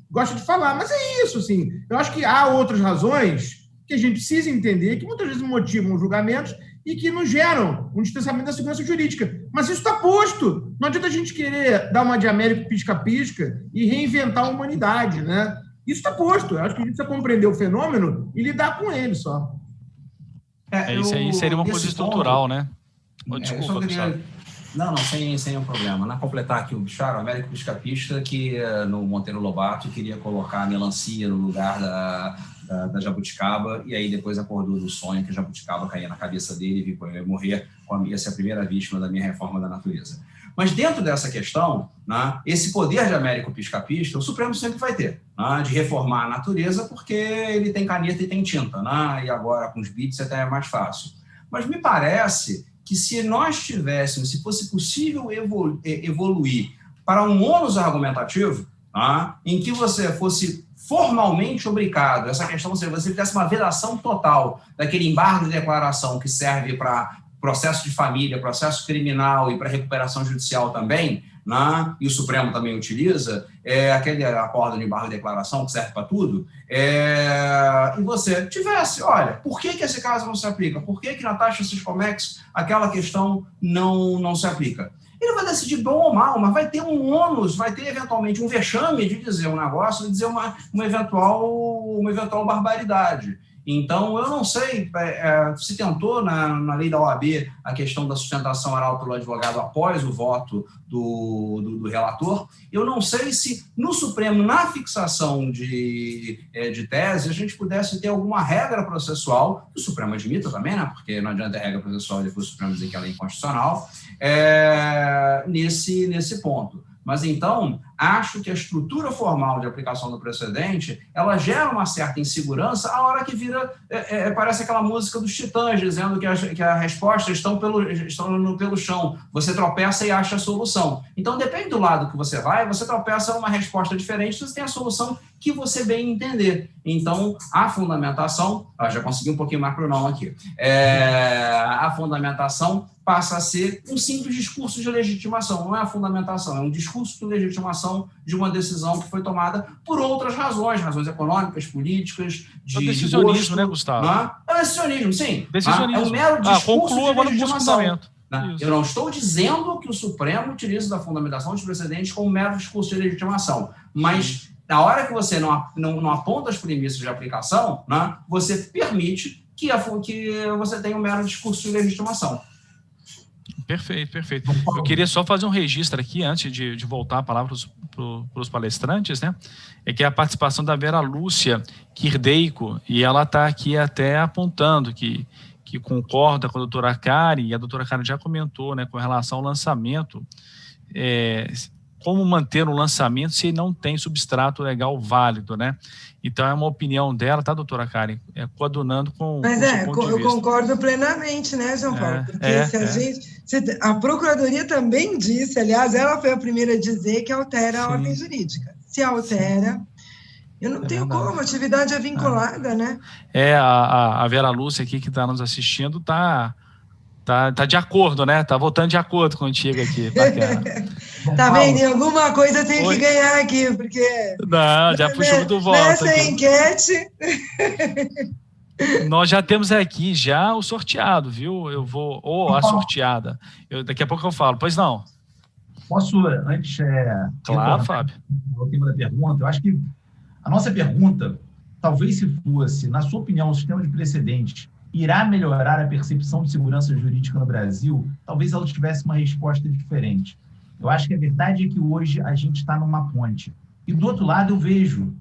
D: gosta de falar. Mas é isso, assim. Eu acho que há outras razões que a gente precisa entender, que muitas vezes motivam julgamentos e que nos geram um distanciamento da segurança jurídica. Mas isso está posto. Não adianta a gente querer dar uma de Américo pisca-pisca e reinventar a humanidade, né? Isso está posto. Eu acho que a gente precisa compreender o fenômeno e lidar com ele só.
A: Isso aí seria uma coisa estrutural, né? Desculpa,
C: Não, sem nenhum problema. Na completar aqui o Bicharo, o Américo pisca-pisca, que no Monteiro Lobato queria colocar a melancia no lugar da jabuticaba, e aí depois acordou do sonho que a jabuticaba caía na cabeça dele e viu ele morrer, ia ser a primeira vítima da minha reforma da natureza. Mas dentro dessa questão, né, esse poder de Américo pisca-pisca, o Supremo sempre vai ter, né, de reformar a natureza, porque ele tem caneta e tem tinta, né, e agora com os bits até é mais fácil. Mas me parece que se nós tivéssemos, se fosse possível evoluir para um ônus argumentativo, né, em que você fosse formalmente obrigado, essa questão, se você tivesse uma vedação total daquele embargo de declaração que serve para processo de família, processo criminal e para recuperação judicial também, né, e o Supremo também utiliza, aquele acordo de embargo de declaração que serve para tudo, e você tivesse, olha, por que esse caso não se aplica? Por que na taxa Siscomex aquela questão não se aplica? Ele vai decidir bom ou mal, mas vai ter um ônus, vai ter eventualmente um vexame de dizer um negócio, de dizer uma eventual barbaridade. Então, eu não sei, se tentou na lei da OAB a questão da sustentação oral pelo advogado após o voto do relator. Eu não sei se no Supremo, na fixação de tese, a gente pudesse ter alguma regra processual, que o Supremo admita também, né, porque não adianta a regra processual e depois o Supremo dizer que ela é inconstitucional, nesse ponto. Mas, então, acho que a estrutura formal de aplicação do precedente, ela gera uma certa insegurança a hora que vira, parece aquela música dos Titãs, dizendo que a resposta estão pelo chão. Você tropeça e acha a solução. Então, depende do lado que você vai, você tropeça uma resposta diferente, você tem a solução que você bem entender. Então, a fundamentação, já consegui um pouquinho mais pronome aqui, a fundamentação passa a ser um simples discurso de legitimação, não é a fundamentação, é um discurso de legitimação de uma decisão que foi tomada por outras razões econômicas, políticas, de
A: decisionismo,
C: gosto,
A: né, Gustavo?
C: É decisionismo, sim.
A: Decisionismo.
C: É um mero discurso de legitimação. Eu não estou dizendo que o Supremo utiliza da fundamentação de precedentes como um mero discurso de legitimação, mas na hora que você não aponta as premissas de aplicação, né, você permite que você tenha um mero discurso de legitimação.
A: Perfeito. Eu queria só fazer um registro aqui, antes de voltar a palavra para os palestrantes, né? É que é a participação da Vera Lúcia Quirdeico, e ela está aqui até apontando que concorda com a doutora Karen, e a doutora Karen já comentou, né, com relação ao lançamento, como manter o lançamento se não tem substrato legal válido, né? Então, é uma opinião dela, tá, doutora Karen? Coadunando com o seu ponto de vista.
E: Eu concordo plenamente, né, João Paulo? Porque a Procuradoria também disse, aliás, ela foi a primeira a dizer que altera a ordem jurídica. Se altera, eu não tenho como, a atividade é vinculada, né?
A: A Vera Lúcia aqui, que está nos assistindo, tá de acordo, né? Tá votando de acordo contigo aqui.
E: Tá vendo? Em alguma coisa tem que ganhar aqui, porque...
A: Não, já puxou do voto.
E: Nessa enquete...
A: Nós já temos aqui já o sorteado, viu? Ou a sorteada. Daqui a pouco eu falo. Pois não?
B: Posso, antes...
A: Claro, Fábio.
B: O tema da pergunta, eu acho que a nossa pergunta, talvez se fosse, na sua opinião, o sistema de precedentes irá melhorar a percepção de segurança jurídica no Brasil, talvez ela tivesse uma resposta diferente. Eu acho que a verdade é que hoje a gente está numa ponte. E do outro lado eu vejo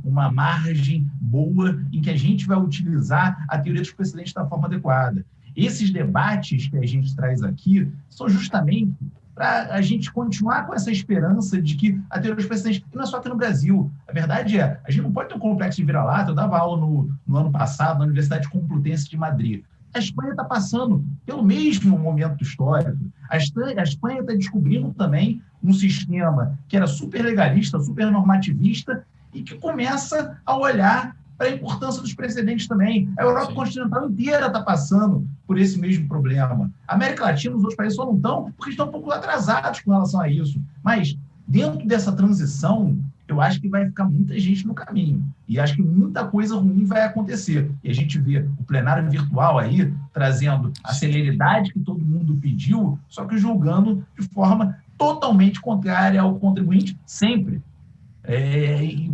B: uma margem boa em que a gente vai utilizar a teoria dos precedentes da forma adequada. Esses debates que a gente traz aqui são justamente para a gente continuar com essa esperança de que a teoria dos precedentes, e não é só aqui no Brasil, a verdade é, a gente não pode ter um complexo de vira-lata. Eu dava aula no ano passado na Universidade Complutense de Madrid. A Espanha está passando pelo mesmo momento histórico. A Espanha está descobrindo também um sistema que era super legalista, super normativista, e que começa a olhar para a importância dos precedentes também. A Europa continental inteira está passando por esse mesmo problema. A América Latina, os outros países só não estão porque estão um pouco atrasados com relação a isso. Mas, dentro dessa transição, eu acho que vai ficar muita gente no caminho. E acho que muita coisa ruim vai acontecer. E a gente vê o plenário virtual aí trazendo a celeridade que todo mundo pediu, só que julgando de forma totalmente contrária ao contribuinte, sempre.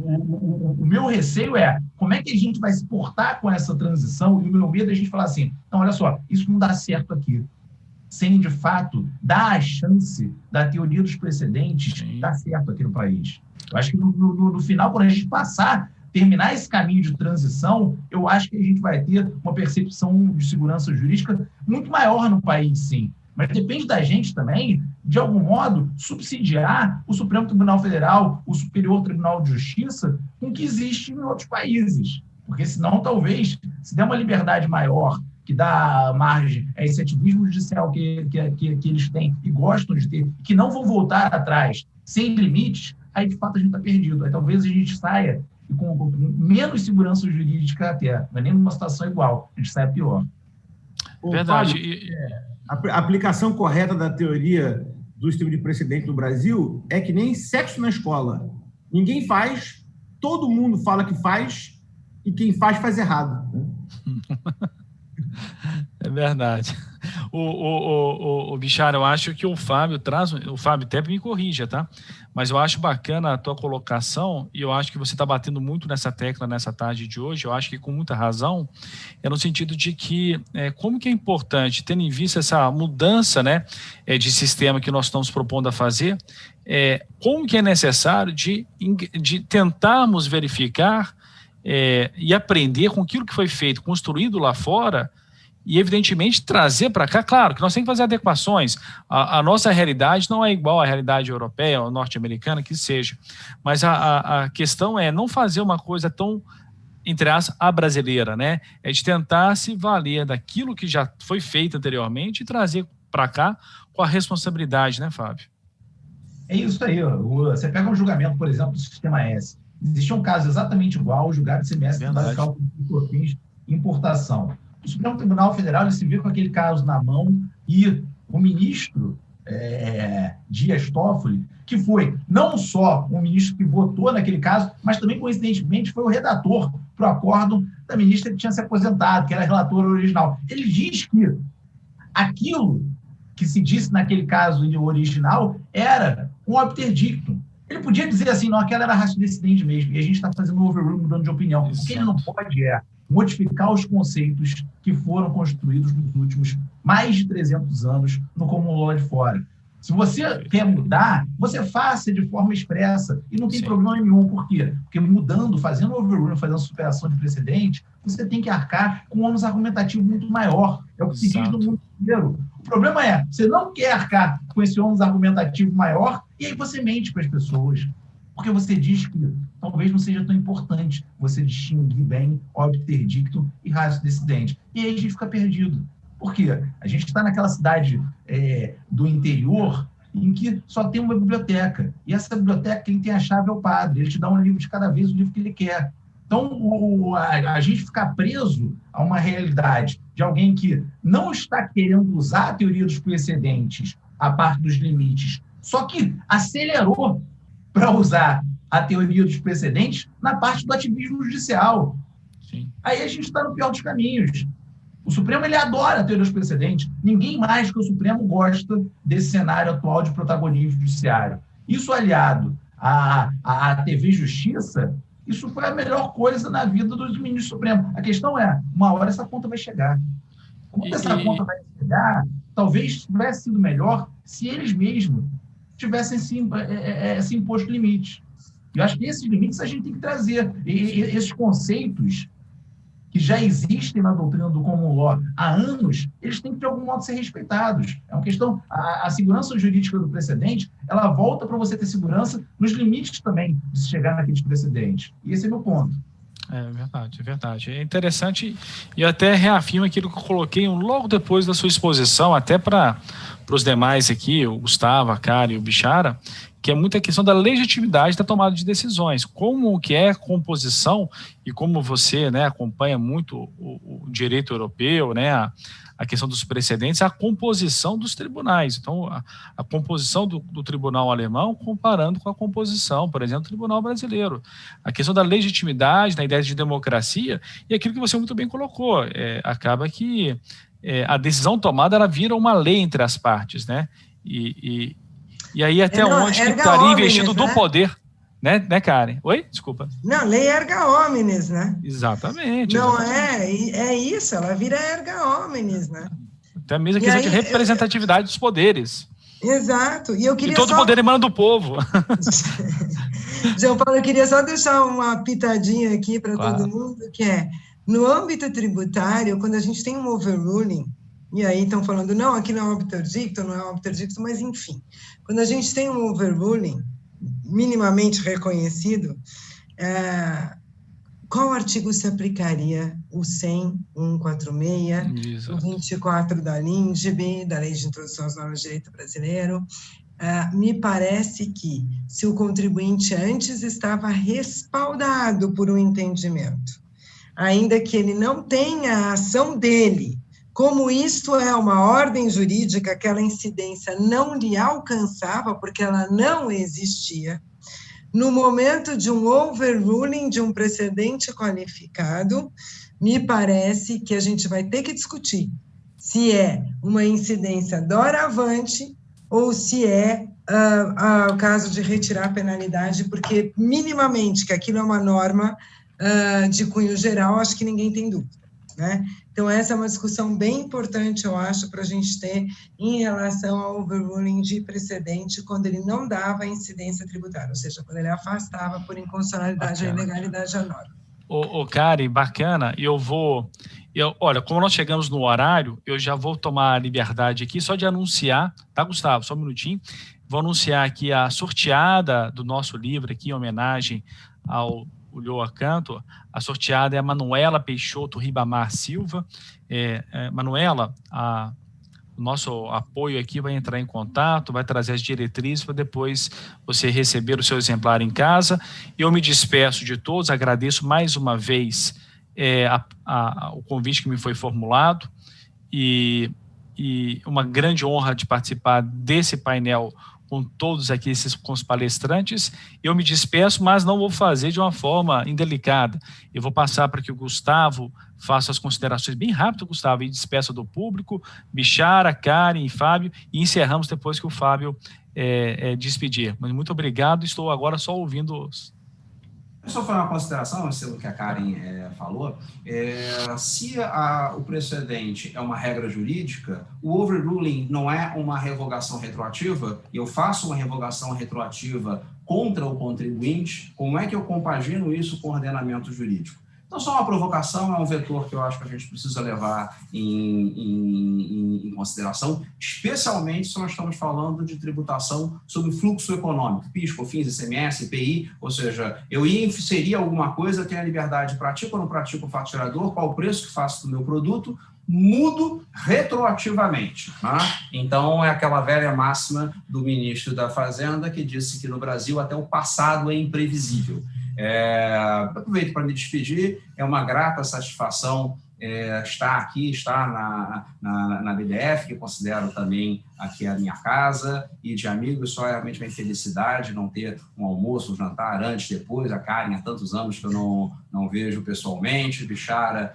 B: O meu receio é como é que a gente vai se portar com essa transição, e o meu medo é a gente falar assim, não, olha só, isso não dá certo aqui, sem, de fato, dar a chance da teoria dos precedentes dar certo aqui no país. Eu acho que no final, quando a gente terminar esse caminho de transição, eu acho que a gente vai ter uma percepção de segurança jurídica muito maior no país, sim. Mas depende da gente também, de algum modo, subsidiar o Supremo Tribunal Federal, o Superior Tribunal de Justiça, com o que existe em outros países. Porque senão, talvez, se der uma liberdade maior, que dá margem a esse ativismo judicial que eles têm e gostam de ter, que não vão voltar atrás, sem limites, aí, de fato, a gente está perdido. Aí, talvez a gente saia com menos segurança jurídica até, não é nem numa situação igual, a gente sai pior.
A: Verdade.
D: Fábio, a aplicação correta da teoria do sistema de precedente no Brasil é que nem sexo na escola. Ninguém faz, todo mundo fala que faz, e quem faz errado.
A: É verdade. O Bichara, eu acho que o Fábio até me corrija, tá? Mas eu acho bacana a tua colocação, e eu acho que você está batendo muito nessa tecla nessa tarde de hoje, eu acho que com muita razão, é no sentido de que como que é importante, tendo em vista essa mudança, né, de sistema que nós estamos propondo a fazer, como que é necessário de tentarmos verificar e aprender com aquilo que foi feito, construído lá fora, e, evidentemente, trazer para cá. Claro que nós temos que fazer adequações. A nossa realidade não é igual à realidade europeia ou norte-americana, que seja. Mas a questão é não fazer uma coisa tão, entre aspas, a brasileira, né? É de tentar se valer daquilo que já foi feito anteriormente e trazer para cá com a responsabilidade, né, Fábio?
B: É isso aí. Você pega um julgamento, por exemplo, do Sistema S. Existia um caso exatamente igual, julgado de CMS para cálculo de fins de importação. O Supremo Tribunal Federal ele se viu com aquele caso na mão e o ministro Dias Toffoli, que foi não só o ministro que votou naquele caso, mas também, coincidentemente, foi o redator para o acórdão da ministra que tinha se aposentado, que era a relatora original. Ele diz que aquilo que se disse naquele caso original era um obter dictum. Ele podia dizer assim, não, aquela era ratio decidendi mesmo, e a gente está fazendo um overrule mudando de opinião. Exato. O que ele não pode modificar os conceitos que foram construídos nos últimos mais de 300 anos no common law de fora. Se você quer mudar, você faça de forma expressa e não tem problema nenhum. Por quê? Porque mudando, fazendo overrule, fazendo superação de precedente, você tem que arcar com um ônus argumentativo muito maior. É o que se diz no mundo inteiro. O problema é, você não quer arcar com esse ônus argumentativo maior e aí você mente para as pessoas. Porque você diz que talvez não seja tão importante você distinguir bem obter dictum e ratio decidendi. E aí a gente fica perdido. Por quê? A gente está naquela cidade do interior em que só tem uma biblioteca. E essa biblioteca, quem tem a chave é o padre. Ele te dá um livro de cada vez, o livro que ele quer. Então, a gente ficar preso a uma realidade de alguém que não está querendo usar a teoria dos precedentes, a parte dos limites, só que acelerou para usar a teoria dos precedentes na parte do ativismo judicial. Sim. Aí a gente está no pior dos caminhos. O Supremo ele adora a teoria dos precedentes. Ninguém mais que o Supremo gosta desse cenário atual de protagonismo judiciário. Isso aliado à TV Justiça, isso foi a melhor coisa na vida dos ministros do Supremo. A questão é, uma hora essa conta vai chegar. Como essa conta vai chegar, talvez tivesse sido melhor se eles mesmos tivessem se imposto limites. Eu acho que esses limites a gente tem que trazer. E esses conceitos que já existem na doutrina do common law há anos, eles têm que, de algum modo, ser respeitados. É uma questão... A segurança jurídica do precedente, ela volta para você ter segurança nos limites também de se chegar naqueles precedentes. E esse é meu ponto.
A: É verdade, é verdade. É interessante e até reafirma aquilo que eu coloquei logo depois da sua exposição, até para os demais aqui, o Gustavo, a Karen e o Bichara, que é muita questão da legitimidade da tomada de decisões, como que é a composição, e como você, né, acompanha muito o direito europeu, né, a questão dos precedentes, a composição dos tribunais. Então, a composição do tribunal alemão comparando com a composição, por exemplo, do tribunal brasileiro. A questão da legitimidade, da ideia de democracia, e aquilo que você muito bem colocou, acaba que a decisão tomada, ela vira uma lei entre as partes, né? E aí até onde que estaria investido do poder, né, Karen? Oi? Desculpa.
E: Não, lei erga omnes, né?
A: Exatamente.
E: Não
A: exatamente.
E: é isso, ela vira erga omnes, né?
A: Até mesmo a questão de representatividade dos poderes.
E: Exato. E eu queria
A: todo poder emana do povo.
E: João Paulo, eu queria só deixar uma pitadinha aqui para todo mundo, que é, no âmbito tributário, quando a gente tem um overruling, e aí estão falando, não, aqui não é óbito dicto, não é óbito dicto, mas enfim, quando a gente tem um overruling minimamente reconhecido, qual artigo se aplicaria? O 100, 146, o 24 da LINGB, da Lei de Introdução às Normas de Direito Brasileiro. Me parece que, se o contribuinte antes estava respaldado por um entendimento, ainda que ele não tenha a ação dele, como isto é uma ordem jurídica, aquela incidência não lhe alcançava, porque ela não existia, no momento de um overruling, de um precedente qualificado, me parece que a gente vai ter que discutir se é uma incidência doravante ou se é o caso de retirar a penalidade, porque minimamente que aquilo é uma norma de cunho geral, acho que ninguém tem dúvida, né? Então, essa é uma discussão bem importante, eu acho, para a gente ter em relação ao overruling de precedente, quando ele não dava incidência tributária, ou seja, quando ele afastava por inconstitucionalidade ou ilegalidade a norma.
A: Karen, bacana, olha, como nós chegamos no horário, eu já vou tomar a liberdade aqui só de anunciar, tá, Gustavo? Só um minutinho. Vou anunciar aqui a sorteada do nosso livro aqui, em homenagem ao Ulloa Canto. A sorteada é a Manuela Peixoto Ribamar Silva. Manuela, o nosso apoio aqui vai entrar em contato, vai trazer as diretrizes para depois você receber o seu exemplar em casa. Eu me despeço de todos, agradeço mais uma vez o convite que me foi formulado e uma grande honra de participar desse painel com todos aqui, com os palestrantes. Eu me despeço, mas não vou fazer de uma forma indelicada. Eu vou passar para que o Gustavo faça as considerações bem rápido, Gustavo, e despeça do público, Bichara, Karen e Fábio, e encerramos depois que o Fábio despedir. Mas muito obrigado, estou agora só ouvindo
C: Só foi uma consideração, pelo que a Karen falou, se o precedente é uma regra jurídica, o overruling não é uma revogação retroativa, e eu faço uma revogação retroativa contra o contribuinte, como é que eu compagino isso com o ordenamento jurídico? Então, só uma provocação, é um vetor que eu acho que a gente precisa levar em consideração, especialmente se nós estamos falando de tributação sobre fluxo econômico, PIS, COFINS, ICMS, IPI, ou seja, eu ia inserir alguma coisa, eu tenho a liberdade, pratico ou não pratico o fato gerador, qual o preço que faço do meu produto, mudo retroativamente. Né? Então, é aquela velha máxima do ministro da Fazenda que disse que no Brasil até o passado é imprevisível. Aproveito para me despedir, é uma grata satisfação estar aqui, estar na BDF, que considero também aqui a minha casa, e de amigos, só realmente uma infelicidade não ter um almoço, um jantar antes, depois. A Karen, há tantos anos que eu não vejo pessoalmente, Bichara,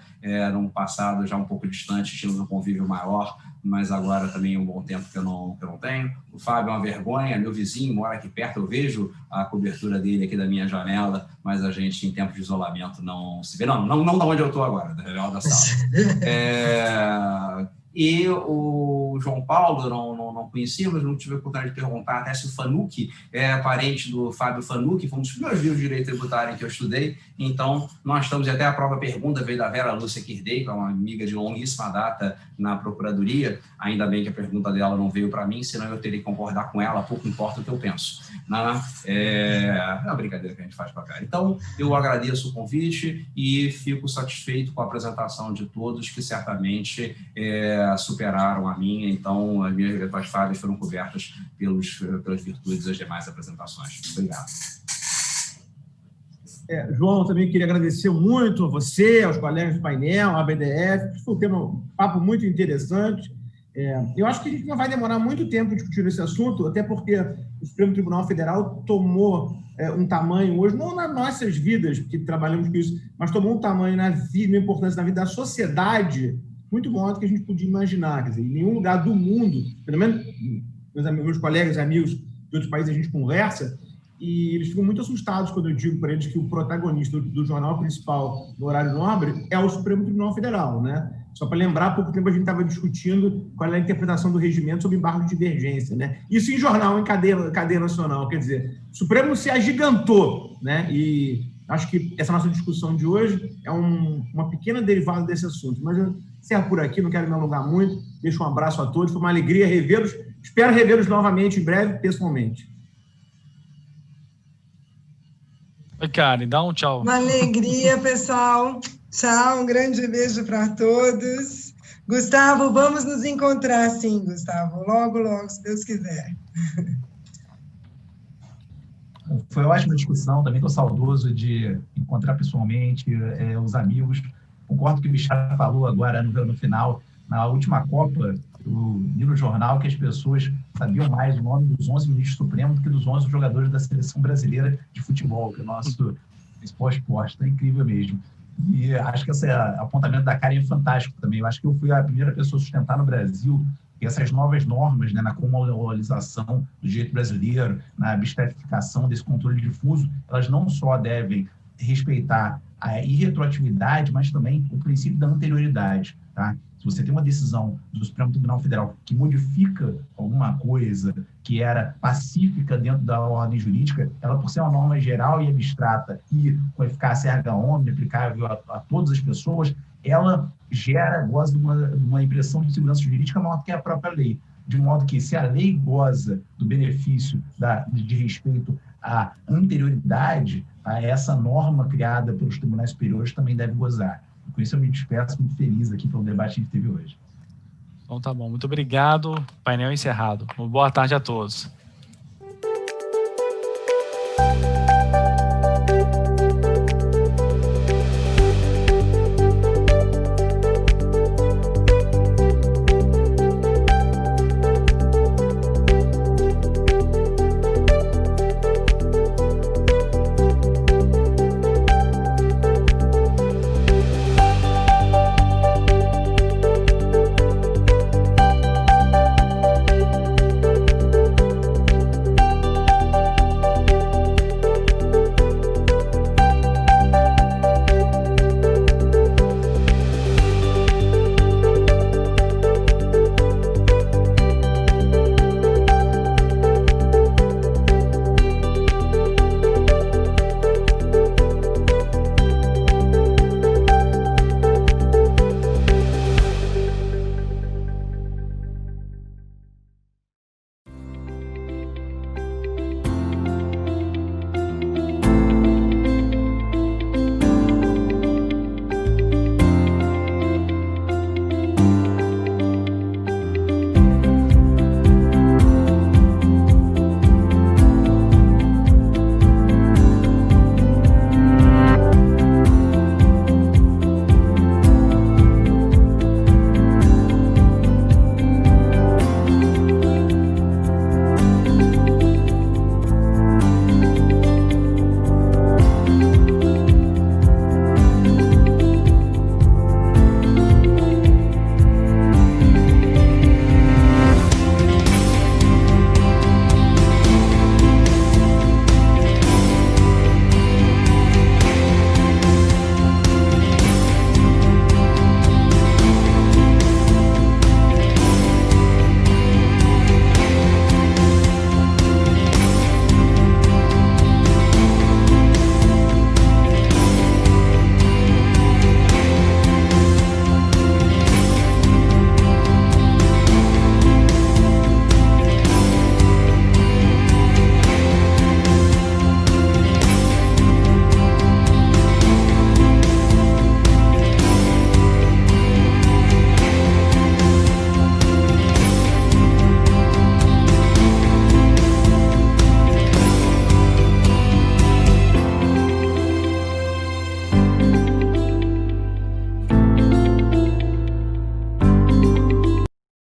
C: num passado já um pouco distante, tínhamos um convívio maior, mas agora também é um bom tempo que eu não tenho. O Fábio é uma vergonha, meu vizinho mora aqui perto, eu vejo a cobertura dele aqui da minha janela, mas a gente, em tempo de isolamento, não se vê. Não da onde eu estou agora, da janela da sala. E o João Paulo, não conhecia, mas não tive a oportunidade de perguntar até se o Fanucchi é parente do Fábio Fanucchi, foi um dos primeiros livros de direito tributário que eu estudei. Então, nós estamos, até a própria pergunta veio da Vera Lúcia Kirdei, que é uma amiga de longuíssima data na Procuradoria. Ainda bem que a pergunta dela não veio para mim, senão eu teria que concordar com ela, pouco importa o que eu penso. É uma brincadeira que a gente faz para cá. Então, eu agradeço o convite e fico satisfeito com a apresentação de todos, que certamente superaram a minha, então as minhas eventuais falhas foram cobertas pelas virtudes das demais apresentações. Obrigado.
D: João, também queria agradecer muito a você, aos colegas do painel, à BDF. Foi um papo muito interessante. Eu acho que a gente não vai demorar muito tempo discutindo esse assunto, até porque o Supremo Tribunal Federal tomou um tamanho hoje, não nas nossas vidas, porque trabalhamos com isso, mas tomou um tamanho na vida, uma importância na vida da sociedade muito maior do que a gente podia imaginar. Quer dizer, em nenhum lugar do mundo, pelo menos meus colegas, amigos de outros países, a gente conversa, e eles ficam muito assustados quando eu digo para eles que o protagonista do jornal principal no horário nobre é o Supremo Tribunal Federal, né? Só para lembrar, há pouco tempo a gente estava discutindo qual é a interpretação do regimento sobre embargo de divergência, né? Isso em jornal, em cadeia nacional, quer dizer, o Supremo se agigantou, né? E acho que essa nossa discussão de hoje é uma pequena derivada desse assunto. Mas eu encerro por aqui, não quero me alongar muito, deixo um abraço a todos, foi uma alegria revê-los, espero revê-los novamente em breve, pessoalmente.
A: Oi, Karen, dá um tchau.
E: Uma alegria, pessoal. Tchau, um grande beijo para todos. Gustavo, vamos nos encontrar sim, Gustavo. Logo, logo, se Deus quiser.
B: Foi uma ótima discussão, também estou saudoso de encontrar pessoalmente os amigos. Concordo com o que o Michel falou agora no final. Na última Copa, eu li no jornal que as pessoas sabiam mais o nome dos 11 ministros supremos do que dos 11 jogadores da seleção brasileira de futebol, que é o nosso principal esporte. Está incrível mesmo. E acho que esse apontamento da Karen é fantástico também. Eu acho que eu fui a primeira pessoa a sustentar no Brasil que essas novas normas, né, na comunalização do direito brasileiro, na obstetrificação desse controle difuso, elas não só devem respeitar a irretroatividade, mas também o princípio da anterioridade, tá? Se você tem uma decisão do Supremo Tribunal Federal que modifica alguma coisa que era pacífica dentro da ordem jurídica, ela, por ser uma norma geral e abstrata e com eficácia erga omnes, aplicável a todas as pessoas, ela goza de uma impressão de segurança jurídica maior do que a própria lei. De modo que, se a lei goza do benefício de respeito à anterioridade, a essa norma criada pelos tribunais superiores também deve gozar. Com isso, eu me despeço muito feliz aqui pelo debate que a gente teve hoje.
A: Então tá bom, muito obrigado. Painel encerrado. Boa tarde a todos.